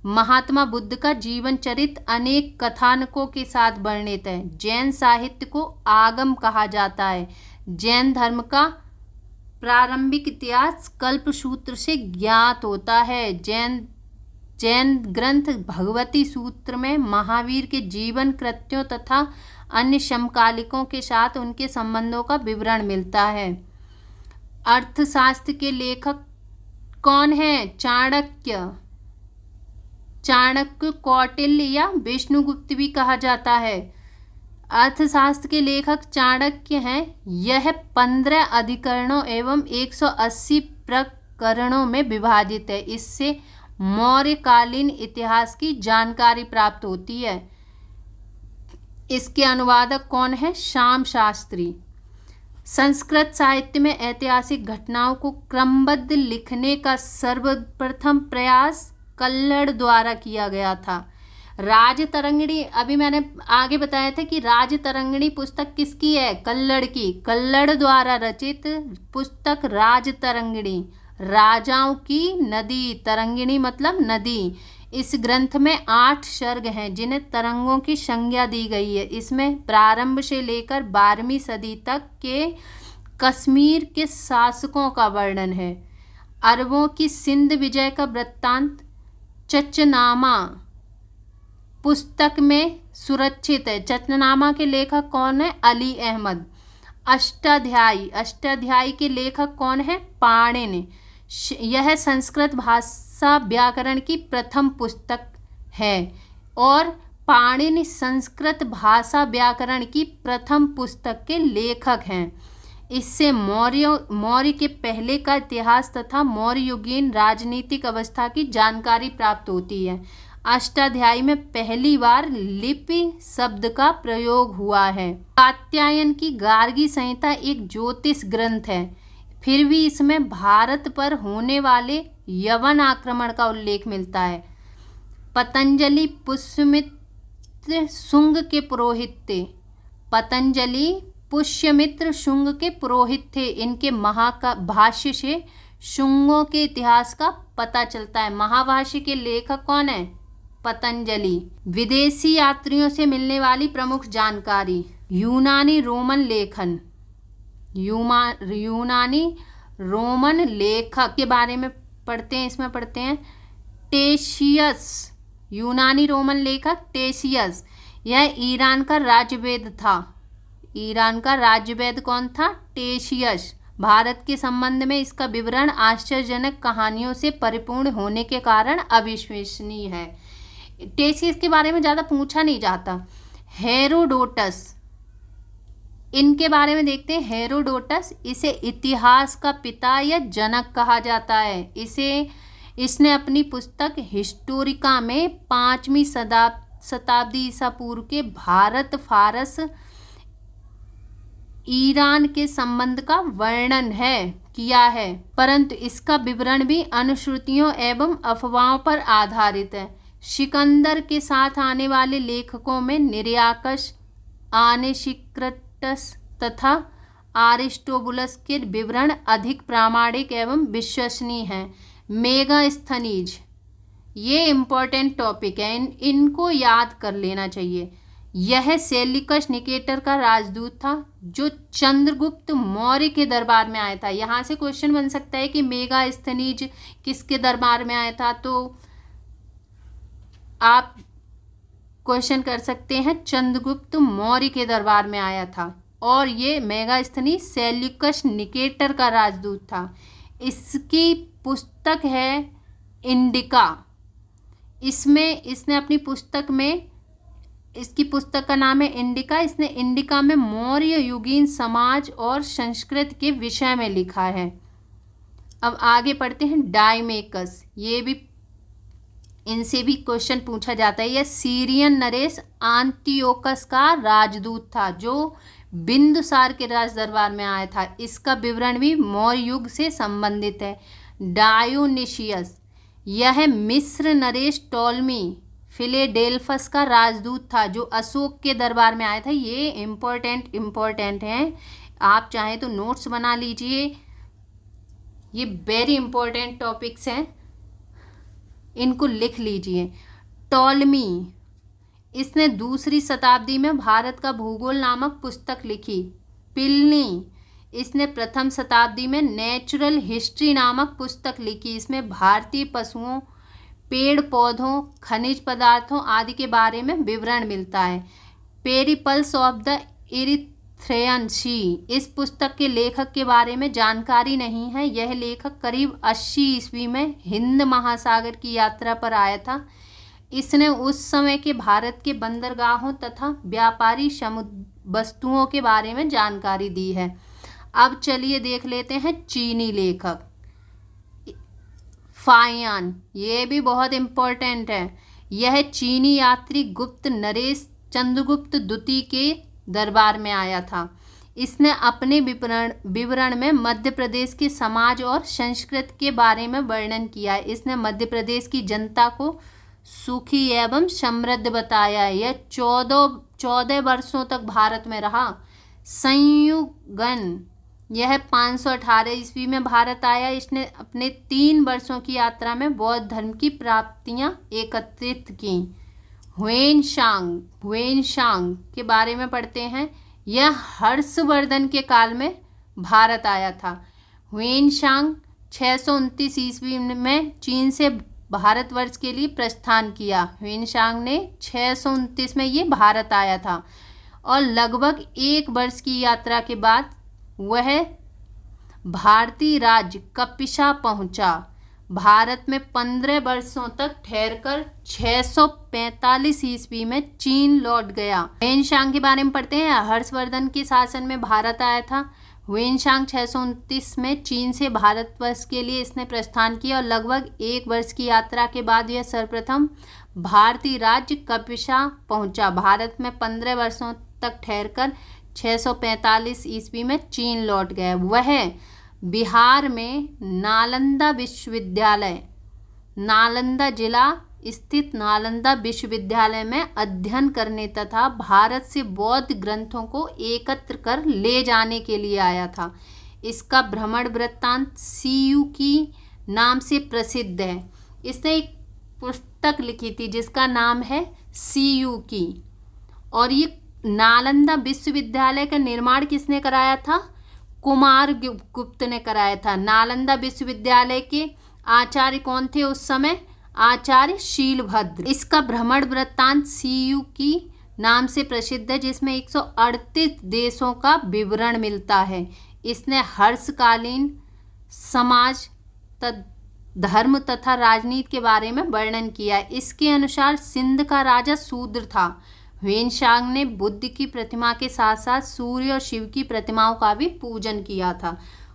महात्मा बुद्ध का जीवन चरित्र अनेक कथानकों के साथ वर्णित है। जैन साहित्य को आगम कहा जाता है। जैन धर्म का प्रारंभिक इतिहास कल्पसूत्र से ज्ञात होता है। जैन ग्रंथ भगवती सूत्र में महावीर के जीवन कृत्यों तथा अन्य समकालिकों के साथ उनके संबंधों का विवरण मिलता है। अर्थशास्त्र के लेखक कौन है? चाणक्य, कौटिल्य या विष्णुगुप्त भी कहा जाता है। अर्थशास्त्र के लेखक चाणक्य हैं। यह 15 अधिकरणों एवं 180 प्रकरणों में विभाजित है। इससे मौर्यकालीन इतिहास की जानकारी प्राप्त होती है। इसके अनुवादक कौन है? श्याम शास्त्री। संस्कृत साहित्य में ऐतिहासिक घटनाओं को क्रमबद्ध लिखने का सर्वप्रथम प्रयास कल्लड़ द्वारा किया गया था। राजतरंगिणी, अभी मैंने आगे बताया था कि राजतरंगिणी पुस्तक किसकी है? कल्लड़ की। कल्लड़ द्वारा रचित पुस्तक राजतरंगिणी, राजाओं की नदी, तरंगिणी मतलब नदी। इस ग्रंथ में 8 सर्ग हैं, जिन्हें तरंगों की संज्ञा दी गई है। इसमें प्रारंभ से लेकर 12वीं सदी तक के कश्मीर के शासकों का वर्णन है। अरबों की सिंध विजय का वृत्तांत, चचनामा पुस्तक में सुरक्षित है। चतनामा के लेखक कौन है? अली अहमद। अष्टाध्यायी के लेखक कौन है? पाणिनि। यह संस्कृत भाषा व्याकरण की प्रथम पुस्तक है और पाणिनि संस्कृत भाषा व्याकरण की प्रथम पुस्तक के लेखक हैं। इससे मौर्य के पहले का इतिहास तथा मौर्य युगीन राजनीतिक अवस्था की जानकारी प्राप्त होती है। अष्टाध्यायी में पहली बार लिपि शब्द का प्रयोग हुआ है। कात्यायन की गार्गी संहिता एक ज्योतिष ग्रंथ है, फिर भी इसमें भारत पर होने वाले यवन आक्रमण का उल्लेख मिलता है। पतंजलि पुष्यमित्र शुंग के पुरोहित थे। पतंजलि पुष्यमित्र शुंग के पुरोहित थे। इनके महाभाष्य से शुंगों के इतिहास का पता चलता है। महाभाष्य के लेखक कौन है? पतंजलि। विदेशी यात्रियों से मिलने वाली प्रमुख जानकारी। यूनानी रोमन लेखन। यूनानी रोमन लेखक के बारे में पढ़ते हैं। इसमें पढ़ते हैं टेशियस। यूनानी रोमन लेखक टेशियस। यह ईरान का राज्यवेद था। ईरान का राज्यवेद कौन था? टेशियस। भारत के संबंध में इसका विवरण आश्चर्यजनक कहानियों से परिपूर्ण होने के कारण अविश्वसनीय है। टेशियस के बारे में ज़्यादा पूछा नहीं जाता। हेरोडोटस, इनके बारे में देखते हैं। हेरोडोटस, इसे इतिहास का पिता या जनक कहा जाता है। इसने अपनी पुस्तक हिस्टोरिका में 5वीं शताब्दी ईसा पूर्व के भारत फारस ईरान के संबंध का वर्णन किया है, परंतु इसका विवरण भी अनुश्रुतियों एवं अफवाहों पर आधारित है। सिकंदर के साथ आने वाले लेखकों में निरियाकस, आनेसिक्राटस तथा अरिस्टोबुलस के विवरण अधिक प्रामाणिक एवं विश्वसनीय हैं। मेगास्थनीज, ये इम्पोर्टेंट टॉपिक है, इनको याद कर लेना चाहिए। यह सेल्यूकस निकेटर का राजदूत था जो चंद्रगुप्त मौर्य के दरबार में आया था। यहाँ से क्वेश्चन बन सकता है कि मेगास्थनीज किसके दरबार में आया था, तो आप क्वेश्चन कर सकते हैं चंद्रगुप्त मौर्य के दरबार में आया था और ये मेगास्थनी सेल्यूकस निकेटर का राजदूत था। इसकी पुस्तक है इंडिका। इसने अपनी पुस्तक में, इसकी पुस्तक का नाम है इंडिका। इसने इंडिका में मौर्य युगीन समाज और संस्कृति के विषय में लिखा है। अब आगे पढ़ते हैं डायमेकस। ये भी, इनसे भी क्वेश्चन पूछा जाता है। यह सीरियन नरेश एंटियोकस का राजदूत था जो बिंदुसार के राज दरबार में आया था। इसका विवरण भी मौर्य युग से संबंधित है। डायोनिशियस, यह मिस्र नरेश टॉलमी फिलेडेल्फस का राजदूत था जो अशोक के दरबार में आया था। ये इम्पोर्टेंट हैं, आप चाहें तो नोट्स बना लीजिए। ये वेरी इंपॉर्टेंट टॉपिक्स हैं, इनको लिख लीजिए। टॉलमी, इसने 2री शताब्दी में भारत का भूगोल नामक पुस्तक लिखी। प्लिनी, इसने 1st शताब्दी में नेचुरल हिस्ट्री नामक पुस्तक लिखी। इसमें भारतीय पशुओं, पेड़ पौधों, खनिज पदार्थों आदि के बारे में विवरण मिलता है। पेरिपल्स ऑफ द इरिथ्रेयन सी, इस पुस्तक के लेखक के बारे में जानकारी नहीं है। यह लेखक करीब 80 ईस्वी में हिंद महासागर की यात्रा पर आया था। इसने उस समय के भारत के बंदरगाहों तथा व्यापारी समुद्र वस्तुओं के बारे में जानकारी दी है। अब चलिए देख लेते हैं चीनी लेखक फाहियान। ये भी बहुत इम्पोर्टेंट है। यह चीनी यात्री गुप्त नरेश चंद्रगुप्त द्वितीय के दरबार में आया था। इसने अपने विवरण में मध्य प्रदेश के समाज और संस्कृति के बारे में वर्णन किया है। इसने मध्य प्रदेश की जनता को सुखी एवं समृद्ध बताया है। यह 14 वर्षों तक भारत में रहा। संयुगन, यह 518 ईस्वी में भारत आया। इसने अपने 3 वर्षों की यात्रा में बौद्ध धर्म की प्राप्तियां एकत्रित की। हुएनशांग के बारे में पढ़ते हैं। यह हर्षवर्धन के काल में भारत आया था। हुएनशांग 629 ईस्वी में चीन से भारतवर्ष के लिए प्रस्थान किया। ह्वेनसांग ने 629 में ये भारत आया था और लगभग 1 वर्ष की यात्रा के बाद वह भारतीय राज्य कपिशा पहुंचा। भारत में 15 वर्षों तक ठहरकर 645 ईस्वी में चीन लौट गया। ह्वेनसांग के बारे में पढ़ते हैं। हर्षवर्धन के शासन में भारत आया था। ह्वेनसांग 629 में चीन से भारतवर्ष के लिए इसने प्रस्थान किया और लगभग 1 वर्ष की यात्रा के बाद यह सर्वप्रथम भारतीय राज्य कपिशा पहुंचा। भारत में 15 वर्षों तक ठहरकर 645 ईस्वी में चीन लौट गया। वह बिहार में नालंदा विश्वविद्यालय, नालंदा जिला स्थित नालंदा विश्वविद्यालय में अध्ययन करने तथा भारत से बौद्ध ग्रंथों को एकत्र कर ले जाने के लिए आया था। इसका भ्रमण वृत्तांत सीयू की नाम से प्रसिद्ध है। इसने एक पुस्तक लिखी थी जिसका नाम है सीयू की। और ये नालंदा विश्वविद्यालय का निर्माण किसने कराया था? कुमार गुप्त ने कराया था। नालंदा विश्वविद्यालय के आचार्य कौन थे उस समय? आचार्य शीलभद्र। इसका भ्रमण वृत्तांत सीयू की नाम से प्रसिद्ध है जिसमें 138 देशों का विवरण मिलता है। इसने हर्षकालीन समाज धर्म तथा राजनीति के बारे में वर्णन किया। इसके अनुसार सिंध का राजा शूद्र था। ह्वेनसांग ने बुद्ध की प्रतिमा के साथ साथ सूर्य और शिव की प्रतिमाओं का भी पूजन किया था।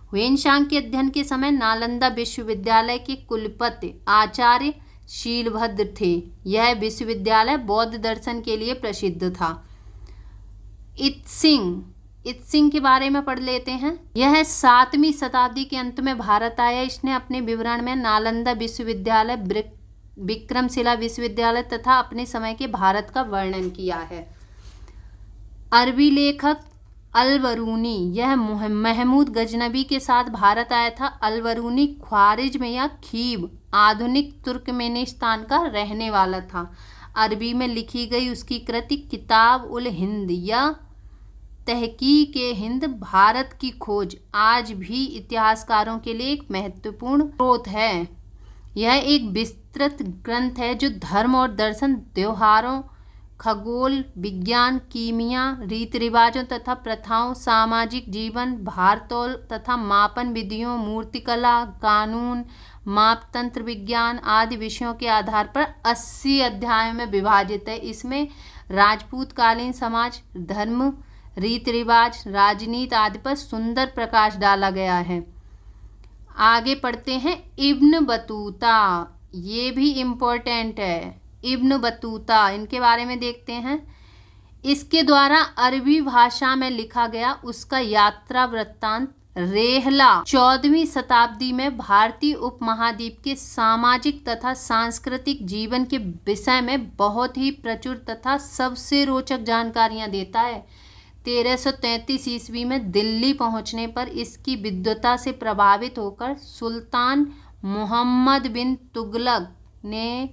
ह्वेनसांग के अध्ययन के समय नालंदा विश्वविद्यालय के कुलपति आचार्य शीलभद्र थे। यह विश्वविद्यालय बौद्ध दर्शन के लिए प्रसिद्ध था। इत्सिंग के बारे में पढ़ लेते हैं। यह 7वीं शताब्दी के अंत में भारत आया। इसने अपने विवरण में नालंदा विश्वविद्यालय, विक्रमशिला विश्वविद्यालय तथा अपने समय के भारत का वर्णन किया है। अरबी लेखक अल-बरूनी, यह महमूद गजनबी के साथ भारत आया था। अल-बरूनी ख्वारिज्म या खीव, आधुनिक तुर्कमेनिस्तान का रहने वाला था। अरबी में लिखी गई उसकी कृति किताब उल हिंद या तहकीक हिंद भारत की खोज आज भी इतिहासकारों के लिए एक महत्वपूर्ण स्रोत है। यह एक विस्तृत ग्रंथ है जो धर्म और दर्शन, त्योहारों, खगोल विज्ञान, कीमिया, रीति रिवाजों तथा प्रथाओं, सामाजिक जीवन, भारतोल तथा मापन विधियों, मूर्तिकला, कानून, मापतंत्र विज्ञान आदि विषयों के आधार पर 80 अध्यायों में विभाजित है। इसमें राजपूत कालीन समाज, धर्म, रीति रिवाज, राजनीति आदि पर सुंदर प्रकाश डाला गया है। आगे पढ़ते हैं इब्न बतूता, ये भी इम्पोर्टेंट है। इब्न बतूता, इनके बारे में देखते हैं। इसके द्वारा अरबी भाषा में लिखा गया उसका यात्रा वृत्तांत रेहला 14वीं शताब्दी में भारतीय उपमहाद्वीप के सामाजिक तथा सांस्कृतिक जीवन के विषय में बहुत ही प्रचुर तथा सबसे रोचक जानकारियां देता है। 1333 ईस्वी में दिल्ली पहुंचने पर इसकी विद्वता से प्रभावित होकर सुल्तान मोहम्मद बिन तुगलक ने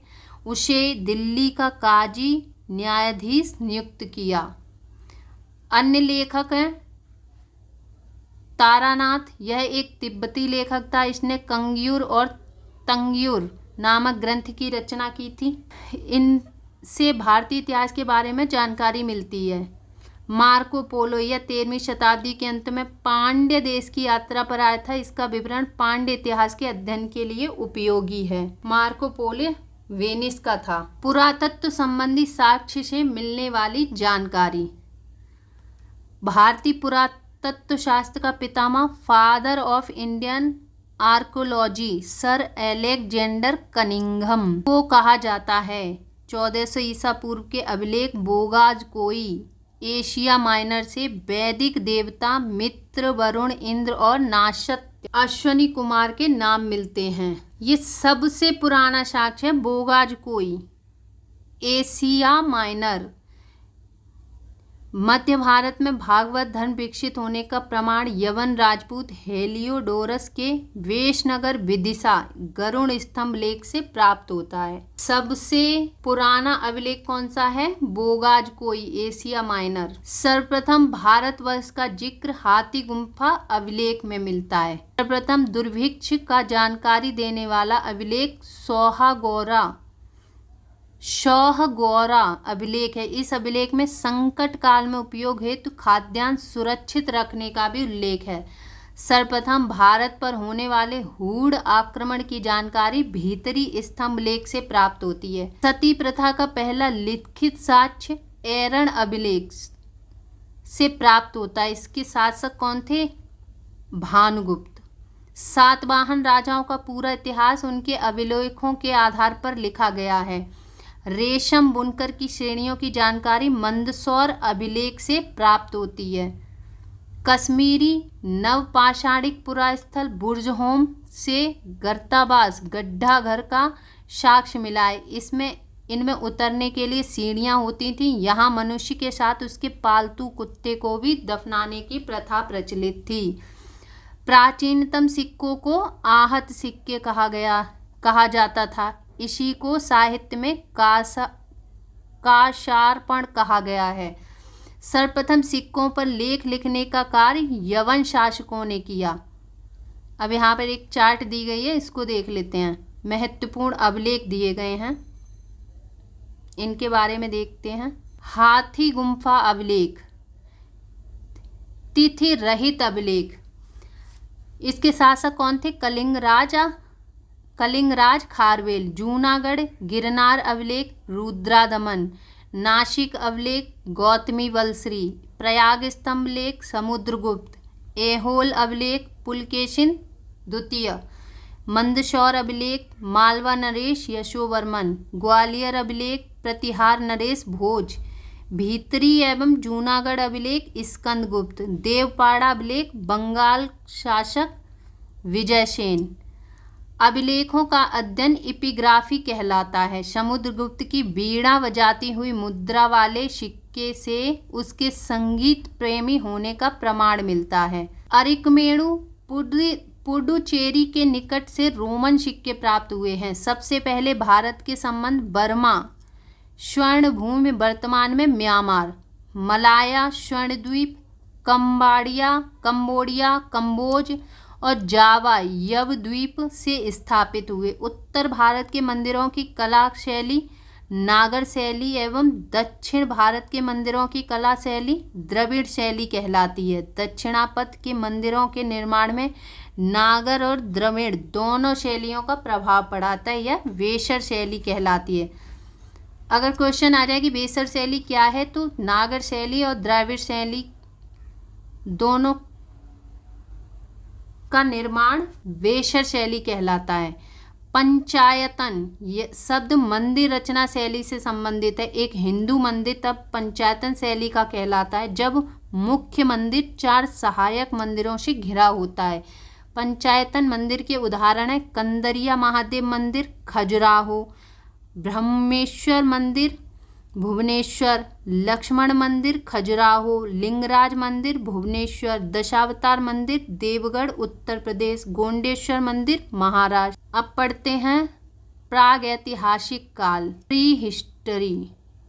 उसे दिल्ली का काजी न्यायाधीश नियुक्त किया। अन्य लेखक हैं तारानाथ, यह एक तिब्बती लेखक था। इसने कंग्यूर और तंग्यूर नामक ग्रंथ की रचना की थी। इनसे भारतीय इतिहास के बारे में जानकारी मिलती है। मार्को पोलो, यह 13वीं शताब्दी के अंत में पांड्य देश की यात्रा पर आया था। इसका विवरण पांड्य इतिहास के अध्ययन के लिए उपयोगी है। मार्को पोलो वेनिस का था। पुरातत्व संबंधी साक्ष्य से मिलने वाली जानकारी। भारतीय पुरातत्व शास्त्र का पितामह, father of Indian archaeology, sir Alexander Cunningham को कहा जाता है। 1400 ईसा पूर्व के अभिलेख बोगाज कोई एशिया माइनर से वैदिक देवता मित्र, वरुण, इंद्र और नाशत अश्वनी कुमार के नाम मिलते हैं। ये सबसे पुराना साक्ष्य है बोगाज कोई एशिया माइनर। मध्य भारत में भागवत धर्म विकसित होने का प्रमाण यवन राजपूत हेलियोडोरस के वेशनगर विदिशा गरुड़ स्तंभ लेख से प्राप्त होता है। सबसे पुराना अभिलेख कौन सा है? बोगाज कोई, एशिया माइनर। सर्वप्रथम भारतवर्ष का जिक्र हाथी गुम्फा अभिलेख में मिलता है। सर्वप्रथम दुर्भिक्ष का जानकारी देने वाला अभिलेख शौहगौरा अभिलेख है। इस अभिलेख में संकट काल में उपयोग हेतु खाद्यान्न सुरक्षित रखने का भी उल्लेख है। सर्वप्रथम भारत पर होने वाले हूण आक्रमण की जानकारी भीतरी स्तंभ लेख से प्राप्त होती है। सती प्रथा का पहला लिखित साक्ष्य ऐरण अभिलेख से प्राप्त होता है। इसके शासक कौन थे? भानुगुप्त। सातवाहन राजाओं का पूरा इतिहास उनके अभिलेखों के आधार पर लिखा गया है। रेशम बुनकर की श्रेणियों की जानकारी मंदसौर अभिलेख से प्राप्त होती है। कश्मीरी नवपाषाणिक पुरास्थल बुर्जहोम से गर्ताबास गड्ढा घर का साक्ष्य मिला है। इनमें उतरने के लिए सीढ़ियां होती थीं। यहाँ मनुष्य के साथ उसके पालतू कुत्ते को भी दफनाने की प्रथा प्रचलित थी। प्राचीनतम सिक्कों को आहत सिक्के कहा जाता था। इसी को साहित्य में काशार्पण कहा गया है। सर्वप्रथम सिक्कों पर लेख लिखने का कार्य यवन शासकों ने किया। अब यहाँ पर एक चार्ट दी गई है, इसको देख लेते हैं। महत्वपूर्ण अभिलेख दिए गए हैं, इनके बारे में देखते हैं। हाथी गुम्फा अभिलेख, तिथि रहित अभिलेख। इसके शासक कौन थे? कलिंगराज खारवेल। जूनागढ़ गिरनार अभिलेख रुद्रादमन। नासिक अभिलेख गौतमी वलश्री। प्रयाग स्तंभ लेख समुद्रगुप्त। ऐहोल अभिलेख पुलकेशिन द्वितीय। मंदसौर अभिलेख मालवा नरेश यशोवर्मन। ग्वालियर अभिलेख प्रतिहार नरेश भोज। भीतरी एवं जूनागढ़ अभिलेख स्कंदगुप्त। देवपाड़ा अभिलेख बंगाल शासक विजयसेन। अभिलेखों का अध्ययन एपिग्राफी कहलाता है। समुद्रगुप्त की बीड़ा बजाती हुई मुद्रा वाले सिक्के से उसके संगीत प्रेमी होने का प्रमाण मिलता है। अरिकमेणु पुडुचेरी के निकट से रोमन सिक्के प्राप्त हुए हैं। सबसे पहले भारत के संबंध बर्मा स्वर्ण भूमि वर्तमान में म्यांमार, मलाया स्वर्णद्वीप, कंबोडिया, कंबोज और जावा यवद्वीप से स्थापित हुए। उत्तर भारत के मंदिरों की कला शैली नागर शैली एवं दक्षिण भारत के मंदिरों की कला शैली द्रविड़ शैली कहलाती है। दक्षिणापथ के मंदिरों के निर्माण में नागर और द्रविड़ दोनों शैलियों का प्रभाव पड़ा था। यह वेसर शैली कहलाती है। अगर क्वेश्चन आ जाए कि वेसर शैली क्या है, तो नागर शैली और द्रविड़ शैली दोनों का निर्माण वेसर शैली कहलाता है। पंचायतन ये शब्द मंदिर रचना शैली से संबंधित है। एक हिंदू मंदिर तब पंचायतन शैली का कहलाता है जब मुख्य मंदिर 4 सहायक मंदिरों से घिरा होता है। पंचायतन मंदिर के उदाहरण है कंदरिया महादेव मंदिर खजुराहो, ब्रह्मेश्वर मंदिर भुवनेश्वर, लक्ष्मण मंदिर खजुराहो, लिंगराज मंदिर भुवनेश्वर, दशावतार मंदिर देवगढ़ उत्तर प्रदेश, गोंडेश्वर मंदिर महाराष्ट्र। अब पढ़ते हैं प्राग ऐतिहासिक काल, प्री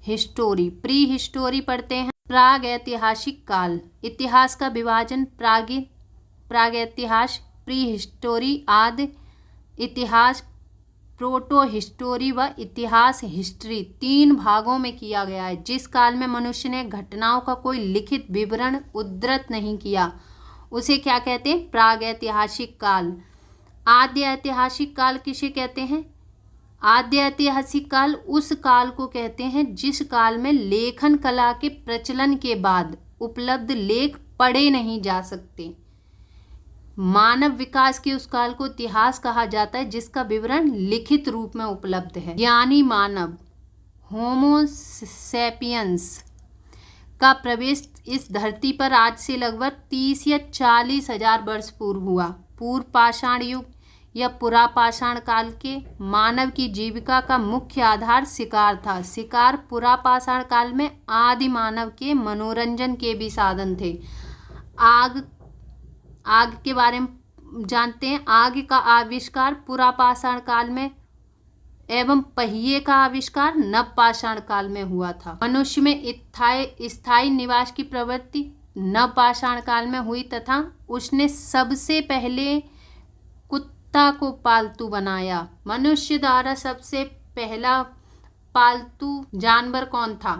हिस्टोरी पढ़ते हैं। प्राग ऐतिहासिक काल, इतिहास का विभाजन प्राग इतिहास, प्री हिस्टोरी आदि इतिहास, प्रोटो हिस्टोरी व इतिहास हिस्ट्री 3 भागों में किया गया है। जिस काल में मनुष्य ने घटनाओं का कोई लिखित विवरण उद्धृत नहीं किया उसे क्या कहते हैं? प्राग ऐतिहासिक काल। आद्य ऐतिहासिक काल किसे कहते हैं? आद्य ऐतिहासिक काल उस काल को कहते हैं जिस काल में लेखन कला के प्रचलन के बाद उपलब्ध लेख पढ़े नहीं जा सकते। मानव विकास के उस काल को इतिहास कहा जाता है जिसका विवरण लिखित रूप में उपलब्ध है। ज्ञानी मानव होमो सैपियंस का प्रवेश इस धरती पर आज से लगभग 30 या 40 हजार वर्ष पूर्व हुआ। पूर्व पाषाण युग यह पुरापाषाण काल के मानव की जीविका का मुख्य आधार शिकार था। शिकार पुरापाषाण काल में आदि मानव के मनोरंजन के भी साधन थे। आग के बारे में जानते हैं। आग का आविष्कार पुरापाषाण काल में एवं पहिए का आविष्कार नवपाषाण काल में हुआ था। मनुष्य में स्थायी निवास की प्रवृत्ति नवपाषाण काल में हुई तथा उसने सबसे पहले कुत्ता को पालतू बनाया। मनुष्य द्वारा सबसे पहला पालतू जानवर कौन था?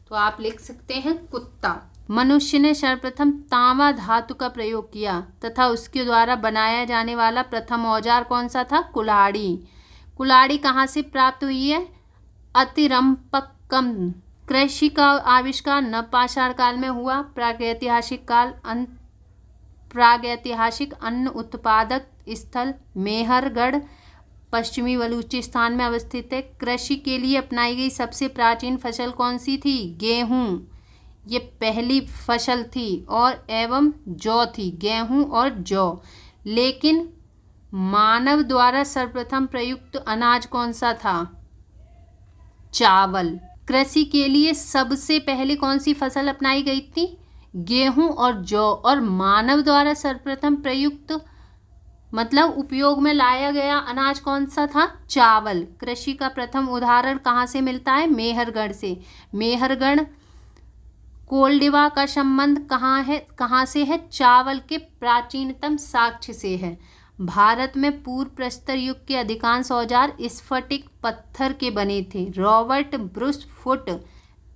तो आप लिख सकते हैं कुत्ता। मनुष्य ने सर्वप्रथम तांबा धातु का प्रयोग किया तथा उसके द्वारा बनाया जाने वाला प्रथम औजार कौन सा था? कुल्हाड़ी। कुल्हाड़ी कहाँ से प्राप्त हुई है? अतिरंपक्कम। कृषि का आविष्कार नवपाषाण काल में हुआ। प्रागैतिहासिक अन्न उत्पादक स्थल मेहरगढ़ पश्चिमी बलूचिस्तान में अवस्थित है। कृषि के लिए अपनाई गई सबसे प्राचीन फसल कौन सी थी? गेहूं। ये पहली फसल थी और एवं जौ थी, गेहूं और जौ। लेकिन मानव द्वारा सर्वप्रथम प्रयुक्त अनाज कौन सा था? चावल। कृषि के लिए सबसे पहले कौन सी फसल अपनाई गई थी? गेहूं और जौ। और मानव द्वारा सर्वप्रथम प्रयुक्त मतलब उपयोग में लाया गया अनाज कौन सा था? चावल। कृषि का प्रथम उदाहरण कहाँ से मिलता है? मेहरगढ़ से। मेहरगढ़ कोल्डिवा का संबंध कहाँ से है? चावल के प्राचीनतम साक्ष्य से है। भारत में पूर्व प्रस्तर युग के अधिकांश औजार स्फटिक पत्थर के बने थे। रॉबर्ट ब्रूस फुट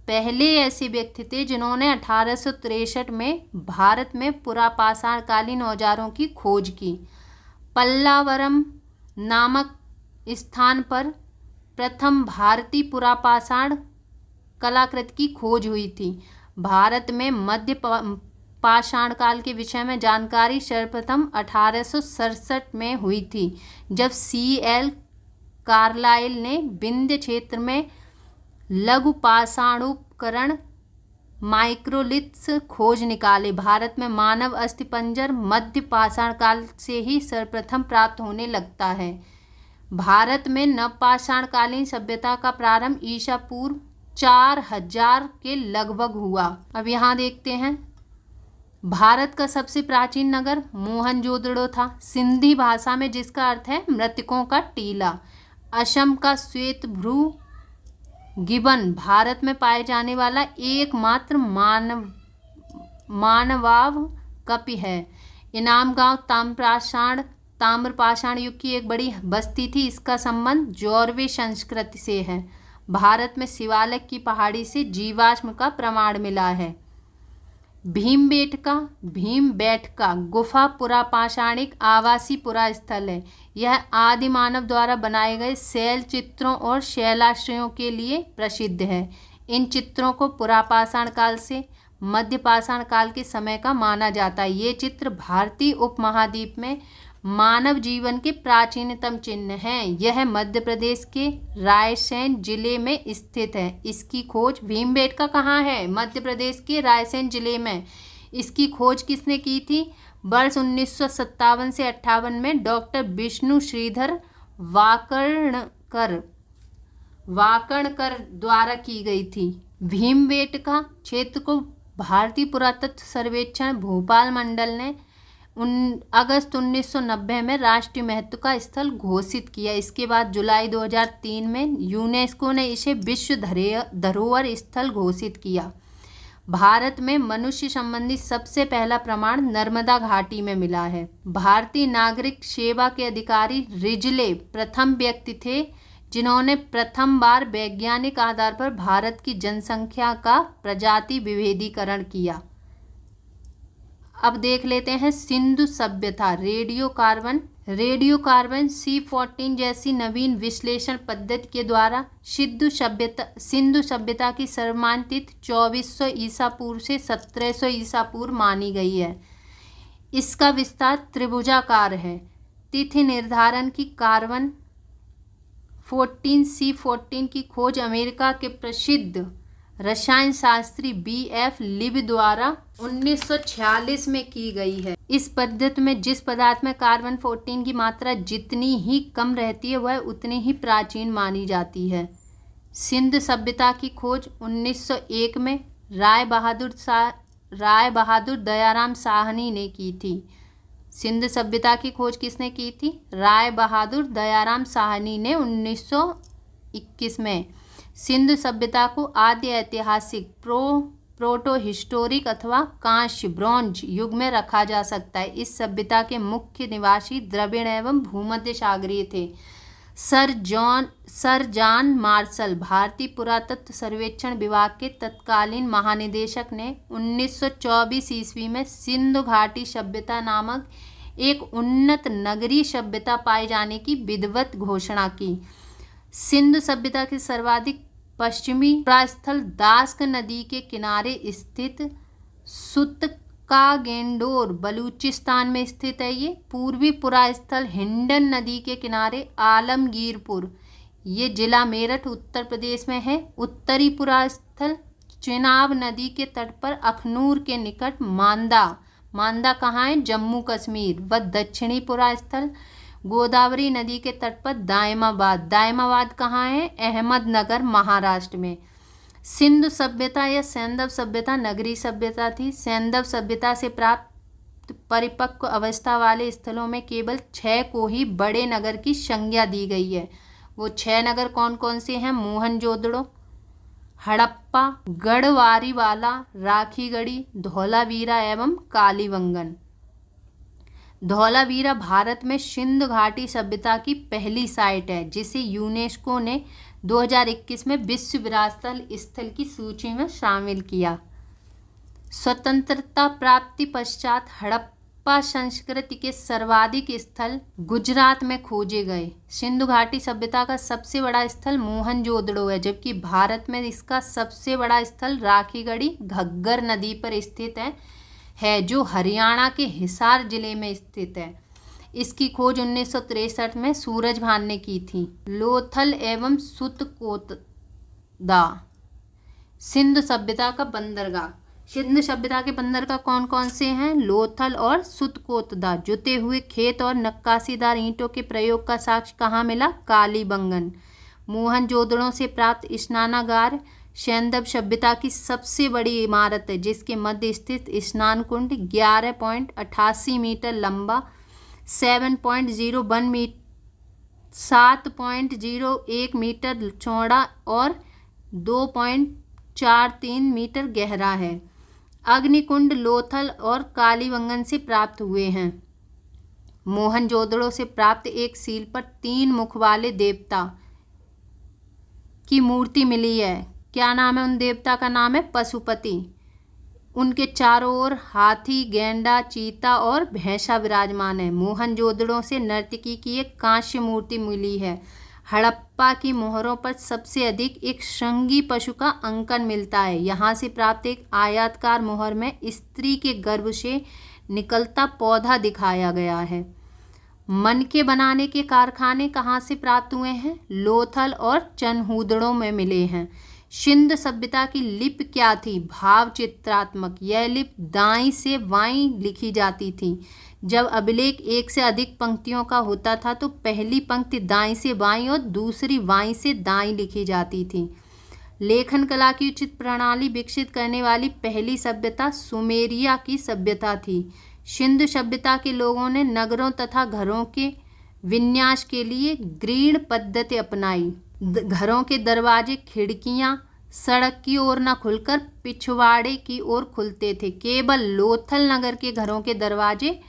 पहले ऐसे व्यक्ति थे जिन्होंने 1863 में भारत में पुरापाषाण कालीन औजारों की खोज की। पल्लावरम नामक स्थान पर प्रथम भारतीय पुरापाषाण कलाकृति की खोज हुई थी। भारत में मध्य पाषाण काल के विषय में जानकारी सर्वप्रथम 1867 में हुई थी, जब C.L. कार्लाइल ने विंध्य क्षेत्र में लघु पाषाणोपकरण माइक्रोलिथ्स खोज निकाले। भारत में मानव अस्थिपंजर मध्य पाषाण काल से ही सर्वप्रथम प्राप्त होने लगता है। भारत में नवपाषाण कालीन सभ्यता का प्रारंभ ईसा पूर्व 4000 के लगभग हुआ। अब यहाँ देखते हैं, भारत का सबसे प्राचीन नगर मोहनजोदड़ो था, सिंधी भाषा में, जिसका अर्थ है मृतकों का टीला। असम का श्वेतभ्रू गिबन भारत में पाए जाने वाला एकमात्र मानवाव कपि है। इनाम गांव ताम्रपाषाण युग की एक बड़ी बस्ती थी। इसका संबंध जौरवे संस्कृति से है। भारत में शिवालिक की पहाड़ी से जीवाश्म का प्रमाण मिला है। भीमबेटका गुफा पुरापाषाणिक आवासीय पुरास्थल है। यह आदि मानव द्वारा बनाए गए शैल चित्रों और शैलाश्रयों के लिए प्रसिद्ध है। इन चित्रों को पुरापाषाण काल से मध्य पाषाण काल के समय का माना जाता है। ये चित्र भारतीय उपमहाद्वीप में मानव जीवन के प्राचीनतम चिन्ह हैं। यह मध्य प्रदेश के रायसेन जिले में स्थित है। इसकी खोज भीमबेटका कहाँ है? मध्य प्रदेश के रायसेन जिले में। इसकी खोज किसने की थी? वर्ष 1957 से 58 में डॉक्टर विष्णु श्रीधर वाकणकर द्वारा की गई थी। भीमबेटका क्षेत्र को भारतीय पुरातत्व सर्वेक्षण भोपाल मंडल ने अगस्त 1990 में राष्ट्रीय महत्व का स्थल घोषित किया। इसके बाद जुलाई 2003 में यूनेस्को ने इसे विश्व धरोहर स्थल घोषित किया। भारत में मनुष्य संबंधी सबसे पहला प्रमाण नर्मदा घाटी में मिला है। भारतीय नागरिक सेवा के अधिकारी रिजले प्रथम व्यक्ति थे जिन्होंने प्रथम बार वैज्ञानिक आधार पर भारत की जनसंख्या का प्रजाति विभेदीकरण किया। अब देख लेते हैं सिंधु सभ्यता। रेडियोकार्बन C14 जैसी नवीन विश्लेषण पद्धति के द्वारा सिंधु सभ्यता की सर्वमान्य तिथि 2400 ईसा पूर्व से 1700 ईसा पूर्व मानी गई है। इसका विस्तार त्रिभुजाकार है। तिथि निर्धारण की कार्बन 14 C14 की खोज अमेरिका के प्रसिद्ध रसायन शास्त्री B.F. लिब द्वारा 1946 में की गई है। इस पद्धति में जिस पदार्थ में कार्बन 14 की मात्रा जितनी ही कम रहती है वह उतनी ही प्राचीन मानी जाती है। सिंध सभ्यता की खोज 1901 में राय बहादुर दयाराम साहनी ने की थी। सिंध सभ्यता की खोज किसने की थी? राय बहादुर दयाराम साहनी ने 1921 में। सिंध सभ्यता को आदि ऐतिहासिक प्रोटो हिस्टोरिक अथवा कांस्य ब्रॉन्ज युग में रखा जा सकता है। इस सभ्यता के मुख्य निवासी द्रविड़ एवं भूमध्य सागरीय थे। सर जॉन मार्शल भारतीय पुरातत्व सर्वेक्षण विभाग के तत्कालीन महानिदेशक ने 1924 ईस्वी में सिंधु घाटी सभ्यता नामक एक उन्नत नगरीय सभ्यता पाए जाने की विधिवत घोषणा की। सिंधु सभ्यता के सर्वाधिक पश्चिमी पुरास्थल दास्क नदी के किनारे स्थित सुतकागेंडोर बलूचिस्तान में स्थित है। ये पूर्वी पुरास्थल हिंडन नदी के किनारे आलमगीरपुर, ये जिला मेरठ उत्तर प्रदेश में है। उत्तरी पुरास्थल चेनाब नदी के तट पर अखनूर के निकट मांदा कहाँ है? जम्मू कश्मीर। व दक्षिणी पुरास्थल गोदावरी नदी के तट पर दायमाबाद कहाँ है? अहमदनगर महाराष्ट्र में। सिंधु सभ्यता या सैंधव सभ्यता नगरीय सभ्यता थी। सैंधव सभ्यता से प्राप्त परिपक्व अवस्था वाले स्थलों में केवल 6 को ही बड़े नगर की संज्ञा दी गई है। वो 6 नगर कौन कौन से हैं? मोहनजोदड़ो, हड़प्पा, गढ़वारीवाला, राखीगढ़ी, धौलावीरा एवं कालीबंगन। धौलावीरा भारत में सिंधु घाटी सभ्यता की पहली साइट है जिसे यूनेस्को ने 2021 में विश्व विरासत स्थल की सूची में शामिल किया। स्वतंत्रता प्राप्ति पश्चात हड़प्पा संस्कृति के सर्वाधिक स्थल गुजरात में खोजे गए। सिंधु घाटी सभ्यता का सबसे बड़ा स्थल मोहनजोदड़ो है, जबकि भारत में इसका सबसे बड़ा स्थल राखीगढ़ी घग्गर नदी पर स्थित है जो हरियाणा के हिसार जिले में स्थित है। इसकी खोज 1963 में सूरजभान ने की थी। लोथल एवं सुतकोतदा। सिंधु सभ्यता का बंदरगाह। सिंधु सभ्यता के बंदरगाह कौन कौन से हैं? लोथल और सुतकोतदा। जुते हुए खेत और नक्काशीदार ईंटों के प्रयोग का साक्ष्य कहाँ मिला? कालीबंगन। मोहनजोदड़ो से प्राप्त स्नानागार सैंधव सभ्यता की सबसे बड़ी इमारत है जिसके मध्य स्थित स्नान कुंड 11.88 मीटर लंबा, 7.01 मीटर चौड़ा और 2.43 मीटर गहरा है। अग्निकुंड लोथल और कालीबंगन से प्राप्त हुए हैं। मोहनजोदड़ो से प्राप्त एक सील पर 3 मुख वाले देवता की मूर्ति मिली है। क्या नाम है उन देवता का? नाम है पशुपति। उनके चारों ओर हाथी, गेंडा, चीता और भैंसा विराजमान है। मोहनजोदड़ो से नर्तकी की एक कांस्य मूर्ति मिली है। हड़प्पा की मोहरों पर सबसे अधिक एक श्रृंगी पशु का अंकन मिलता है। यहाँ से प्राप्त एक आयताकार मोहर में स्त्री के गर्भ से निकलता पौधा दिखाया गया है। मनके बनाने के कारखाने कहाँ से प्राप्त हुए हैं? लोथल और चनहूदड़ो में मिले हैं। सिंधु सभ्यता की लिपि क्या थी? भाव चित्रात्मक। यह लिपि दाईं से बाईं लिखी जाती थी। जब अभिलेख एक से अधिक पंक्तियों का होता था तो पहली पंक्ति दाईं से बाईं और दूसरी बाईं से दाईं लिखी जाती थी। लेखन कला की उचित प्रणाली विकसित करने वाली पहली सभ्यता सुमेरिया की सभ्यता थी। सिंधु सभ्यता के लोगों ने नगरों तथा घरों के विन्यास के लिए ग्रीड पद्धति अपनाई। घरों के दरवाजे, खिड़कियां सड़क की ओर न खुलकर पिछवाड़े की ओर खुलते थे। केवल लोथल नगर के घरों के दरवाजे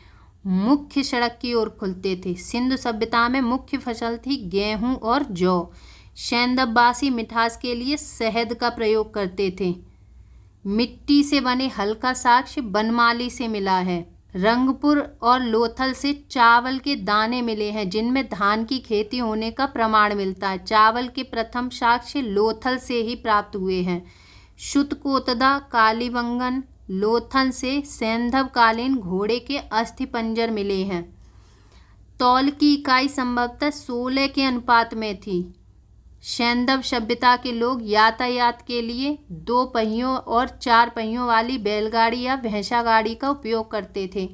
मुख्य सड़क की ओर खुलते थे। सिंधु सभ्यता में मुख्य फसल थी गेहूं और जौ। सैंधववासी मिठास के लिए शहद का प्रयोग करते थे। मिट्टी से बने हल्का साक्ष्य बनमाली से मिला है। रंगपुर और लोथल से चावल के दाने मिले हैं जिनमें धान की खेती होने का प्रमाण मिलता है। चावल के प्रथम साक्ष्य लोथल से ही प्राप्त हुए हैं। सुतकोतदा, कालीबंगन, लोथल से सैंधवकालीन घोड़े के अस्थिपंजर मिले हैं। तौल की इकाई संभवतः 16 के अनुपात में थी। सैंधव सभ्यता के लोग यातायात के लिए 2 पहियों और 4 पहियों वाली बैलगाड़ी या भैंसा गाड़ी का उपयोग करते थे।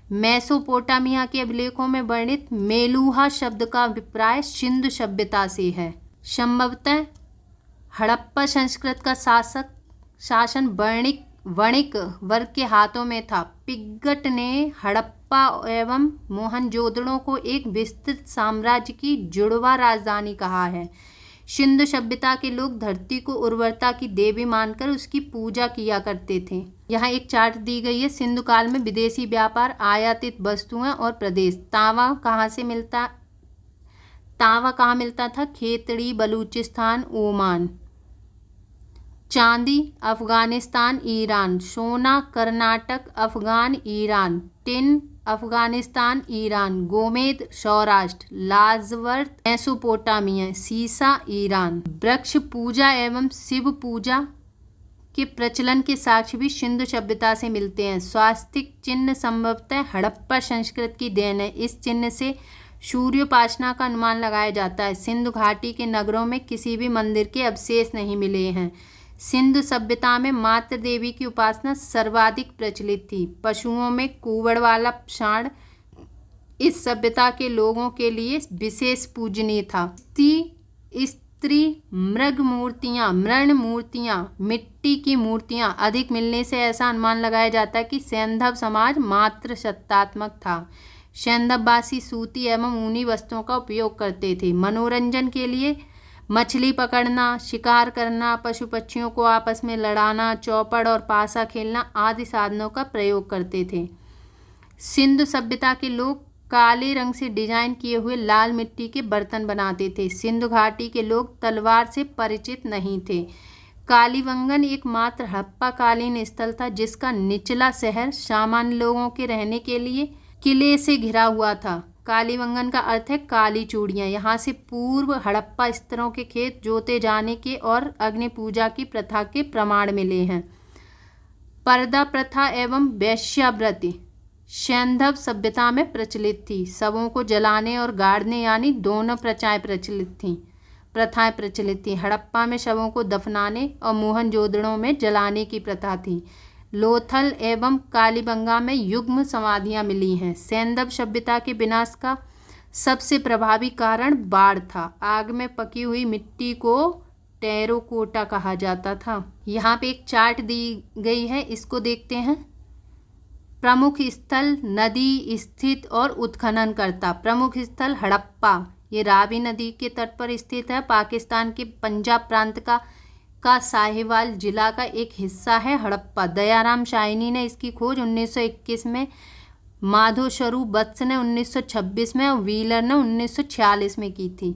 मेसोपोटामिया के अभिलेखों में वर्णित मेलुहा शब्द का अभिप्राय सिंधु सभ्यता से है। संभवतः हड़प्पा संस्कृत का शासन वणिक वर्ग के हाथों में था। पिग्गट ने हड़प्पा एवं मोहनजोदड़ो को एक विस्तृत साम्राज्य की जुड़वा राजधानी कहा है। सिंधु सभ्यता के लोग धरती को उर्वरता की देवी मानकर उसकी पूजा किया करते थे। यहाँ एक चार्ट दी गई है। सिंधु काल में विदेशी व्यापार, आयातित वस्तुएं और प्रदेश। तांबा कहाँ मिलता था? खेतड़ी, बलूचिस्तान, ओमान। चांदी अफगानिस्तान, ईरान। सोना Karnataka, Afghan, Iran. Tin Afghanistan, Iran. गोमेद सौराष्ट्र, लाजवर्त मेसोपोटामिया। सीसा ईरान। वृक्ष पूजा एवं शिव पूजा के प्रचलन के साक्ष्य भी सिंधु सभ्यता से मिलते हैं। स्वास्तिक चिन्ह संभवतः हड़प्पा संस्कृत की देन है। इस चिन्ह से सूर्योपासना का अनुमान लगाया जाता है। सिंधु घाटी के नगरों में किसी भी मंदिर के अवशेष नहीं मिले हैं। सिंधु सभ्यता में मातृ देवी की उपासना सर्वाधिक प्रचलित थी। पशुओं में कुवड़ वाला सांड इस सभ्यता के लोगों के लिए विशेष पूजनीय था। स्त्री मृग मूर्तियां, मिट्टी की मूर्तियां अधिक मिलने से ऐसा अनुमान लगाया जाता है कि सैंधव समाज मातृ सत्तात्मक था। सैंधववासी सूती एवं ऊनी वस्त्रों का उपयोग करते थे। मनोरंजन के लिए मछली पकड़ना, शिकार करना, पशु पक्षियों को आपस में लड़ाना, चौपड़ और पासा खेलना आदि साधनों का प्रयोग करते थे। सिंधु सभ्यता के लोग काले रंग से डिजाइन किए हुए लाल मिट्टी के बर्तन बनाते थे। सिंधु घाटी के लोग तलवार से परिचित नहीं थे। कालीबंगन एकमात्र हड़प्पाकालीन स्थल था जिसका निचला शहर सामान्य लोगों के रहने के लिए किले से घिरा हुआ था। कालीबंगन का अर्थ है काली चूड़ियाँ। यहाँ से पूर्व हड़प्पा स्तरों के खेत जोते जाने के और अग्नि पूजा की प्रथा के प्रमाण मिले हैं। पर्दा प्रथा एवं वेश्यावृत्ति सैंधव सभ्यता में प्रचलित थी। शवों को जलाने और गाड़ने यानी दोनों प्रथाएं प्रचलित थी। हड़प्पा में शवों को दफनाने और मोहनजोदड़ो में जलाने की प्रथा थी। लोथल एवं कालीबंगा में युग्म समाधियां मिली हैं। सैंधव सभ्यता के विनाश का सबसे प्रभावी कारण बाढ़ था। आग में पकी हुई मिट्टी को टेराकोटा कहा जाता था। यहाँ पे एक चार्ट दी गई है, इसको देखते हैं। प्रमुख स्थल, नदी स्थित और उत्खननकर्ता। प्रमुख स्थल हड़प्पा, ये रावी नदी के तट पर स्थित है। पाकिस्तान के पंजाब प्रांत का साहिवाल जिला का एक हिस्सा है हड़प्पा। दयाराम शाइनी ने इसकी खोज 1921 में, माधो स्वरूप वत्स ने 1926 में और व्हीलर ने 1946 में की थी।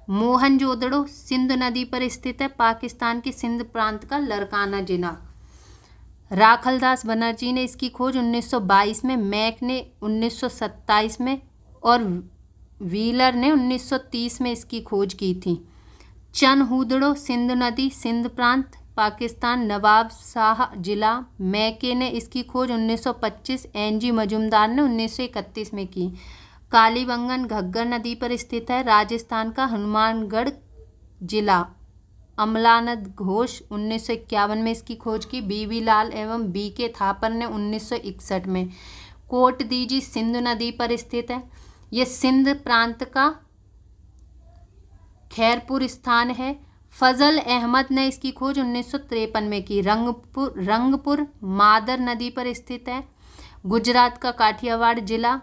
मोहनजोदड़ो सिंधु नदी पर स्थित है। पाकिस्तान के सिंध प्रांत का लरकाना जिला। राखलदास बनर्जी ने इसकी खोज 1922 में, मैक ने 1927 में और व्हीलर ने 1930 में इसकी खोज की थी। चनहुदड़ो सिंधु नदी, सिंध प्रांत, पाकिस्तान, नवाब शाह जिला। मैके ने इसकी खोज 1925, एनजी मजूमदार ने 1931 में की। कालीबंगन घग्गर नदी पर स्थित है। राजस्थान का हनुमानगढ़ जिला। अमलानंद घोष 1951 में इसकी खोज की। बीबी लाल एवं बी के थापर ने 1961 में। कोट दीजी सिंधु नदी पर स्थित है। यह सिंध प्रांत का खैरपुर स्थान है। फजल अहमद ने इसकी खोज 1953 में की। रंगपुर मादर नदी पर स्थित है। गुजरात का काठियावाड़ जिला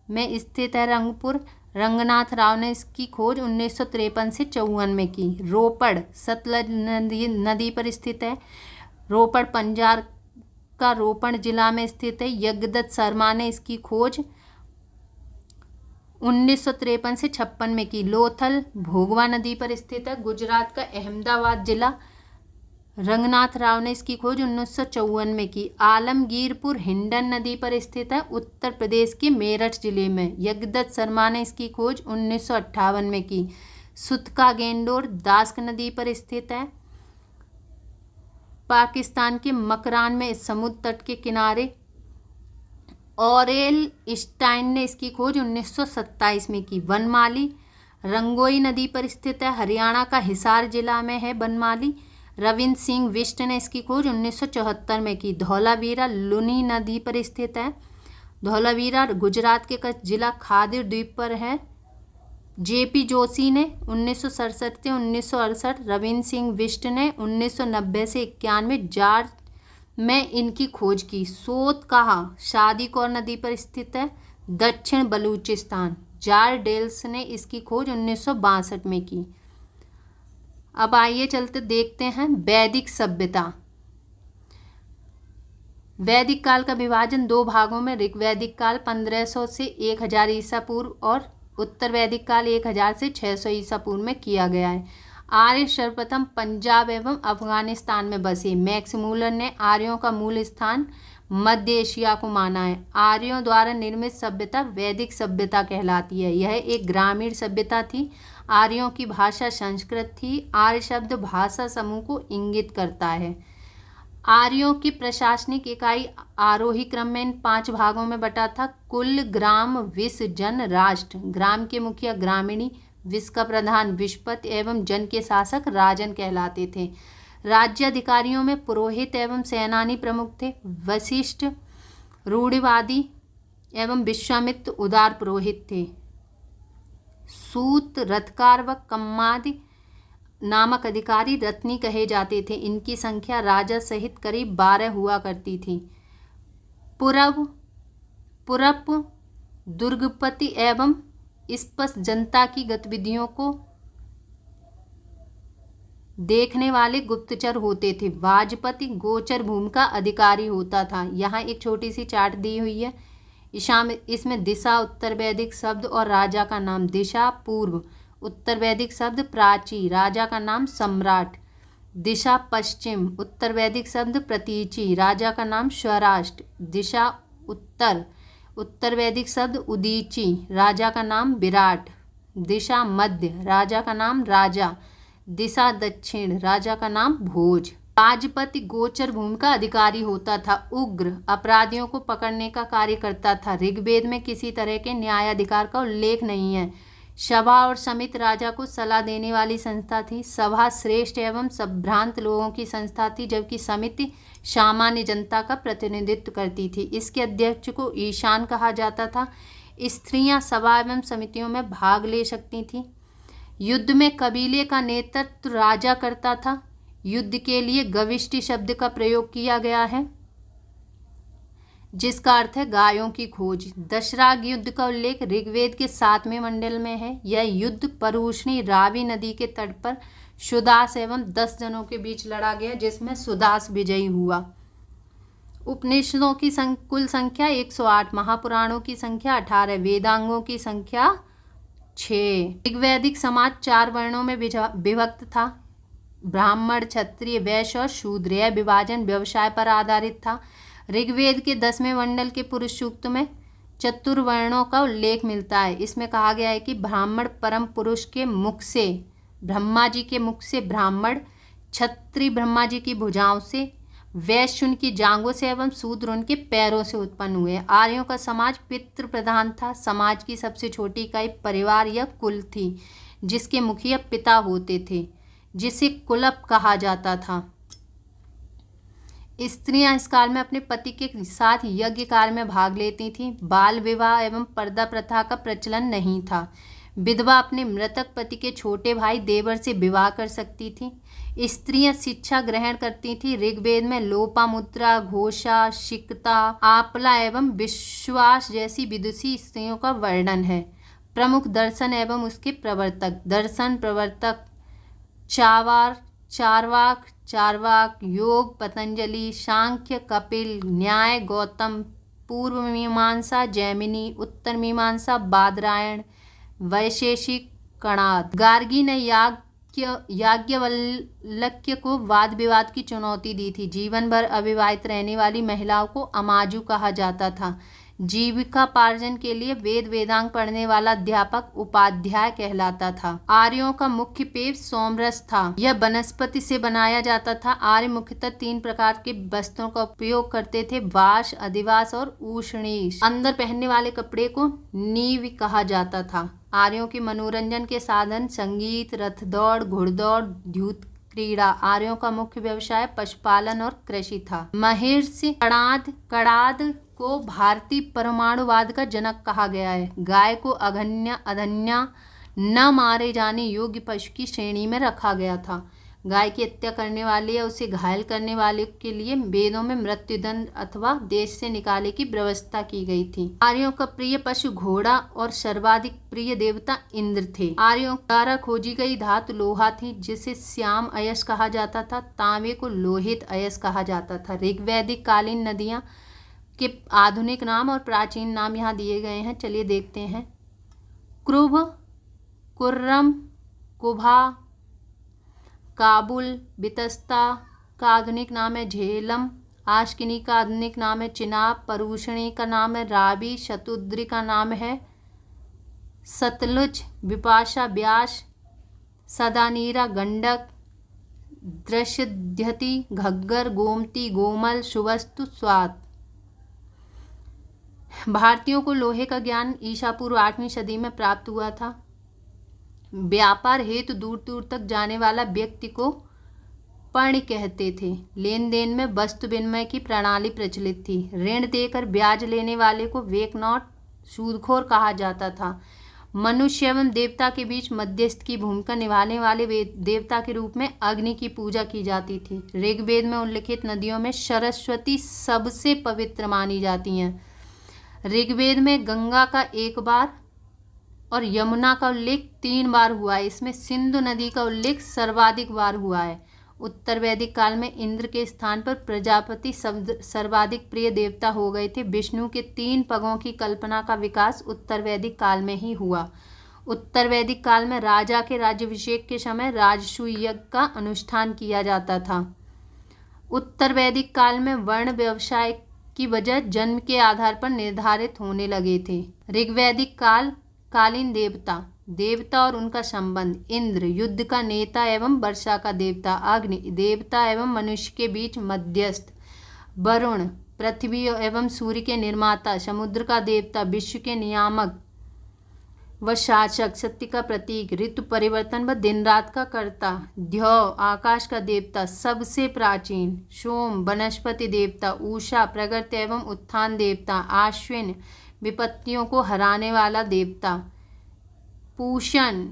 में स्थित है रंगपुर। रंगनाथ राव ने इसकी खोज 1953 से 54 में की। रोपड़ सतलज नदी पर स्थित है। रोपड़ पंजाब का रोपड़ जिला में स्थित है। यज्ञदत्त शर्मा ने इसकी खोज 1953 से 56 में की। लोथल भोगवा नदी पर स्थित है। गुजरात का अहमदाबाद जिला। रंगनाथ राव ने इसकी खोज 1954 में की। आलमगीरपुर हिंडन नदी पर स्थित है। उत्तर प्रदेश के मेरठ जिले में। यज्ञदत्त शर्मा ने इसकी खोज 1958 में की। सुतका गेंडोर दास्क नदी पर स्थित है। पाकिस्तान के मकरान में समुद्र तट के किनारे। ऑरेल स्टाइन ने इसकी खोज 1927 में की। बनमाली रंगोई नदी पर स्थित है। हरियाणा का हिसार जिला में है बनमाली। रविंद्र सिंह बिष्ट ने इसकी खोज 1974 में की। धौलावीरा लुनी नदी पर स्थित है। धौलावीरा गुजरात के कच्छ जिला खादिर द्वीप पर है। जेपी जोशी ने 1967 से 1968, रविंद्र सिंह बिष्ट ने 1990 से 91 जार में इनकी खोज की। शोध कहाँ? शादीकोर नदी पर स्थित है, दक्षिण बलूचिस्तान। जार डेल्स ने इसकी खोज 1962 में की। अब आइए चलते देखते हैं वैदिक सभ्यता। वैदिक काल का विभाजन दो भागों में ऋग्वैदिक काल 1500 से 1000 ईसा पूर्व और उत्तर वैदिक काल 1000 से 600 ईसा पूर्व में किया गया है। आर्य सर्वप्रथम पंजाब एवं अफगानिस्तान में बसे। मैक्स मूलर ने आर्यों का मूल स्थान मध्य एशिया को माना है। आर्यों द्वारा निर्मित सभ्यता वैदिक सभ्यता कहलाती है। यह एक ग्रामीण सभ्यता थी। आर्यों की भाषा संस्कृत थी। आर्य शब्द भाषा समूह को इंगित करता है। आर्यों की प्रशासनिक इकाई आरोही क्रम में इन 5 भागों में बटा था। कुल, ग्राम, विष, जन, राष्ट्र। ग्राम के मुखिया ग्रामीणी, विष का प्रधान विषपति एवं जन के शासक राजन कहलाते थे। राज्याधिकारियों में पुरोहित एवं सेनानी प्रमुख थे। वशिष्ठ रूढ़िवादी एवं विश्वामित्र उदार पुरोहित थे। सूत, रथकार व कम्मादि नामक अधिकारी रत्नी कहे जाते थे। इनकी संख्या राजा सहित करीब 12 हुआ करती थी। पुरप दुर्गपति एवं स्पष्ट जनता की गतिविधियों को देखने वाले गुप्तचर होते थे। वाजपति गोचर भूमि का अधिकारी होता था। यहाँ एक छोटी सी चार्ट दी हुई है। इसमें दिशा उत्तर वैदिक शब्द और राजा का नाम। दिशा पूर्व उत्तर वैदिक शब्द प्राची, राजा का नाम सम्राट। दिशा पश्चिम उत्तर वैदिक शब्द प्रतीची, राजा का नाम स्वराष्ट्र। दिशा उत्तर उत्तर वैदिक शब्द उदीची, राजा का नाम विराट। दिशा मध्य राजा का नाम राजा। दिशा दक्षिण राजा का नाम भोज। वाजपति गोचर भूमि का अधिकारी होता था। उग्र अपराधियों को पकड़ने का कार्य करता था। ऋग्वेद में किसी तरह के न्यायाधिकार का उल्लेख नहीं है। सभा और समिति राजा को सलाह देने वाली संस्था थी। सभा श्रेष्ठ एवं संभ्रांत लोगों की संस्था थी, जबकि समिति सामान्य जनता का प्रतिनिधित्व करती थी। इसके अध्यक्ष को ईशान कहा जाता था। स्त्रियां सभा एवं समितियों में भाग ले सकती थीं। युद्ध में कबीले का नेतृत्व राजा करता था। युद्ध के लिए गविष्टि शब्द का प्रयोग किया गया है, जिसका अर्थ है गायों की खोज। दशराग युद्ध का उल्लेख ऋग्वेद के 7वें मंडल में है। यह युद्ध परूषणी रावी नदी के तट पर सुदास एवं 10 जनों के बीच लड़ा गया, जिसमें सुदास विजयी हुआ। उपनिषदों की कुल संख्या 108, महापुराणों की संख्या 18, वेदांगों की संख्या 6। ऋग्वैदिक समाज 4 वर्णों में विभक्त था, ब्राह्मण, क्षत्रिय, वैश्य और शूद्र। यह विभाजन व्यवसाय पर आधारित था। ऋग्वेद के 10वें मंडल के पुरुष सूक्त में चतुर्वर्णों का उल्लेख मिलता है। इसमें कहा गया है कि ब्राह्मण परम पुरुष के मुख से, ब्रह्मा जी के मुख से ब्राह्मण, क्षत्रिय ब्रह्मा जी की भुजाओं से, वैश्य उनकी जांघों से एवं शूद्र उनके पैरों से उत्पन्न हुए। आर्यों का समाज पितृ प्रधान था। समाज की सबसे छोटी इकाई परिवार या कुल थी, जिसके मुखिया पिता होते थे, जिसे कुलप कहा जाता था। स्त्रियां इस काल में अपने पति के साथ यज्ञ कार्य में भाग लेती थीं। बाल विवाह एवं पर्दा प्रथा का प्रचलन नहीं था। विधवा अपने मृतक पति के छोटे भाई देवर से विवाह कर सकती थी। स्त्रियां शिक्षा ग्रहण करती थीं। ऋग्वेद में लोपामुद्रा, घोषा, शिकता, आपला एवं विश्वास जैसी विदुषी स्त्रियों का वर्णन है। प्रमुख दर्शन एवं उसके प्रवर्तक। दर्शन प्रवर्तक चार्वाक, योग पतंजलि, सांख्य कपिल, न्याय गौतम, पूर्व मीमांसा जैमिनी, उत्तर मीमांसा बादरायण, वैशेषिक कणाद। गार्गी ने याज्ञवल्क्य को वाद विवाद की चुनौती दी थी। जीवन भर अविवाहित रहने वाली महिलाओं को अमाजु कहा जाता था। जीविकापार्जन के लिए वेद वेदांग पढ़ने वाला अध्यापक उपाध्याय कहलाता था। आर्यों का मुख्य पेय सोमरस था। यह वनस्पति से बनाया जाता था। आर्य मुख्यतः 3 प्रकार के वस्त्रों का उपयोग करते थे, वास, अधिवास और उष्णीष। अंदर पहनने वाले कपड़े को नीव कहा जाता था। आर्यों के मनोरंजन के साधन संगीत, रथ दौड़, घुड़दौड़, द्यूत क्रीड़ा। आर्यों का मुख्य व्यवसाय पशुपालन और कृषि था। महर्षि कणाद को भारतीय परमाणुवाद का जनक कहा गया है। गाय को अघन्य अधन्य न मारे जाने योग्य पशु की श्रेणी में रखा गया था। गाय की हत्या करने वाले या उसे घायल करने वाले के लिए वेदों में मृत्युदंड अथवा देश से निकाले की व्यवस्था की गई थी। आर्यों का प्रिय पशु घोड़ा और सर्वाधिक प्रिय देवता इंद्र थे। आर्यों द्वारा खोजी गई धातु लोहा थी, जिसे श्याम अयस्क कहा जाता था। तांबे को लोहित अयस्क कहा जाता था। ऋग्वैदिक कालीन नदियां के आधुनिक नाम और प्राचीन नाम यहाँ दिए गए हैं। चलिए देखते हैं। क्रुभ, कुर्रम, कुभा, काबुल, बितस्ता का आधुनिक नाम है झेलम। आश्किनी का आधुनिक नाम है चिनाब। परूषणी का नाम है रावी। शतुद्री का नाम है सतलुज। विपाशा ब्यास। सदानीरा गंडक। दृश्यद्यति घग्गर। गोमती गोमल। सुवस्तु स्वात। भारतीयों को लोहे का ज्ञान ईसा पूर्व 8वीं सदी में प्राप्त हुआ था। व्यापार हेतु दूर दूर तक जाने वाला व्यक्ति को पण्य कहते थे। लेन देन में वस्तु विनिमय की प्रणाली प्रचलित थी। ऋण देकर ब्याज लेने वाले को वेकनॉट सूदखोर कहा जाता था। मनुष्य एवं देवता के बीच मध्यस्थ की भूमिका निभाने वाले देवता के रूप में अग्नि की पूजा की जाती थी। ऋग्वेद में उल्लिखित नदियों में सरस्वती सबसे पवित्र मानी जाती हैं। ऋग्वेद में गंगा का 1 बार और यमुना का उल्लेख 3 बार हुआ है। इसमें सिंधु नदी का उल्लेख सर्वाधिक बार हुआ है। उत्तर वैदिक काल में इंद्र के स्थान पर प्रजापति सर्वाधिक प्रिय देवता हो गए थे। विष्णु के 3 पगों की कल्पना का विकास उत्तर वैदिक काल में ही हुआ। उत्तर वैदिक काल में राजा के राज्याभिषेक के समय राजसूय यज्ञ का अनुष्ठान किया जाता था। उत्तर वैदिक काल में वर्ण व्यवसाय की वजह जन्म के आधार पर निर्धारित होने लगे थे। ऋग्वैदिक कालीन देवता और उनका संबंध। इंद्र युद्ध का नेता एवं वर्षा का देवता। अग्नि देवता एवं मनुष्य के बीच मध्यस्थ। वरुण पृथ्वी एवं सूर्य के निर्माता। समुद्र का देवता, विश्व के नियामक व शासक, सत्य का प्रतीक, ऋतु परिवर्तन व दिन रात का कर्ता। द्यौ आकाश का देवता, सबसे प्राचीन। सोम वनस्पति देवता। उषा प्रगति एवं उत्थान देवता। आश्विन विपत्तियों को हराने वाला देवता। पूषण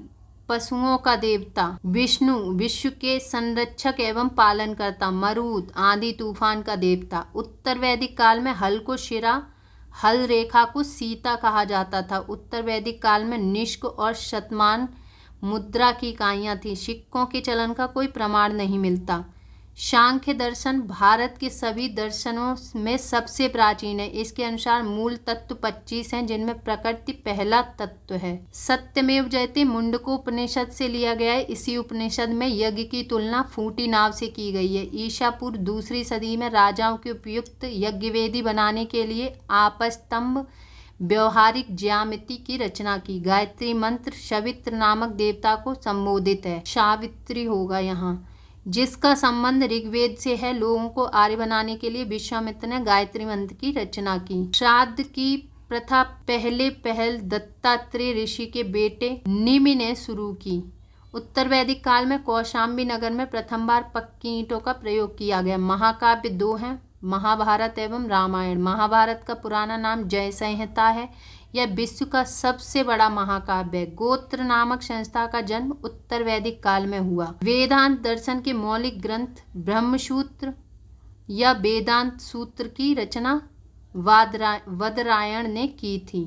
पशुओं का देवता। विष्णु विश्व के संरक्षक एवं पालनकर्ता। मरुत आंधी तूफान का देवता। उत्तर वैदिक काल में हल को शिरा, हल रेखा को सीता कहा जाता था। उत्तर वैदिक काल में निष्क और शतमान मुद्रा की इकाइयाँ थीं। सिक्कों के चलन का कोई प्रमाण नहीं मिलता। सांख्य दर्शन भारत के सभी दर्शनों में सबसे प्राचीन है। इसके अनुसार मूल तत्व 25 हैं, जिनमें प्रकृति पहला तत्व है। सत्यमेव जयते मुंडकोपनिषद से लिया गया है। इसी उपनिषद में यज्ञ की तुलना फूटी नाव से की गई है। ईसा पूर्व 2री सदी में राजाओं के उपयुक्त यज्ञवेदी बनाने के लिए आपस्तंभ व्यवहारिक ज्यामिति की रचना की। गायत्री मंत्र सवित्र नामक देवता को संबोधित है। सावित्री होगा यहाँ, जिसका संबंध ऋग्वेद से है। लोगों को आर्य बनाने के लिए विश्वामित्र ने गायत्री मंत्र की रचना की। श्राद्ध की प्रथा पहल दत्तात्रेय ऋषि के बेटे निमि ने शुरू की। उत्तर वैदिक काल में कौशाम्बी नगर में प्रथम बार पक्की ईंटों का प्रयोग किया गया। महाकाव्य 2 हैं, महाभारत एवं रामायण। महाभारत का पुराना नाम जय संहिता है। यह विश्व का सबसे बड़ा महाकाव्य है। गोत्र नामक संस्था का जन्म उत्तर वैदिक काल में हुआ। वेदांत दर्शन के मौलिक ग्रंथ ब्रह्मसूत्र या वेदांत सूत्र की रचना वदरायण ने की थी।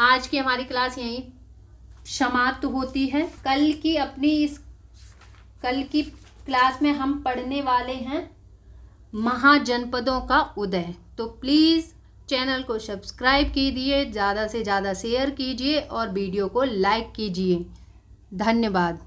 आज की हमारी क्लास यहीं समाप्त होती है। कल की क्लास में हम पढ़ने वाले हैं महाजनपदों का उदय। तो प्लीज़ चैनल को सब्सक्राइब कीजिए, ज़्यादा से ज़्यादा शेयर कीजिए और वीडियो को लाइक कीजिए। धन्यवाद।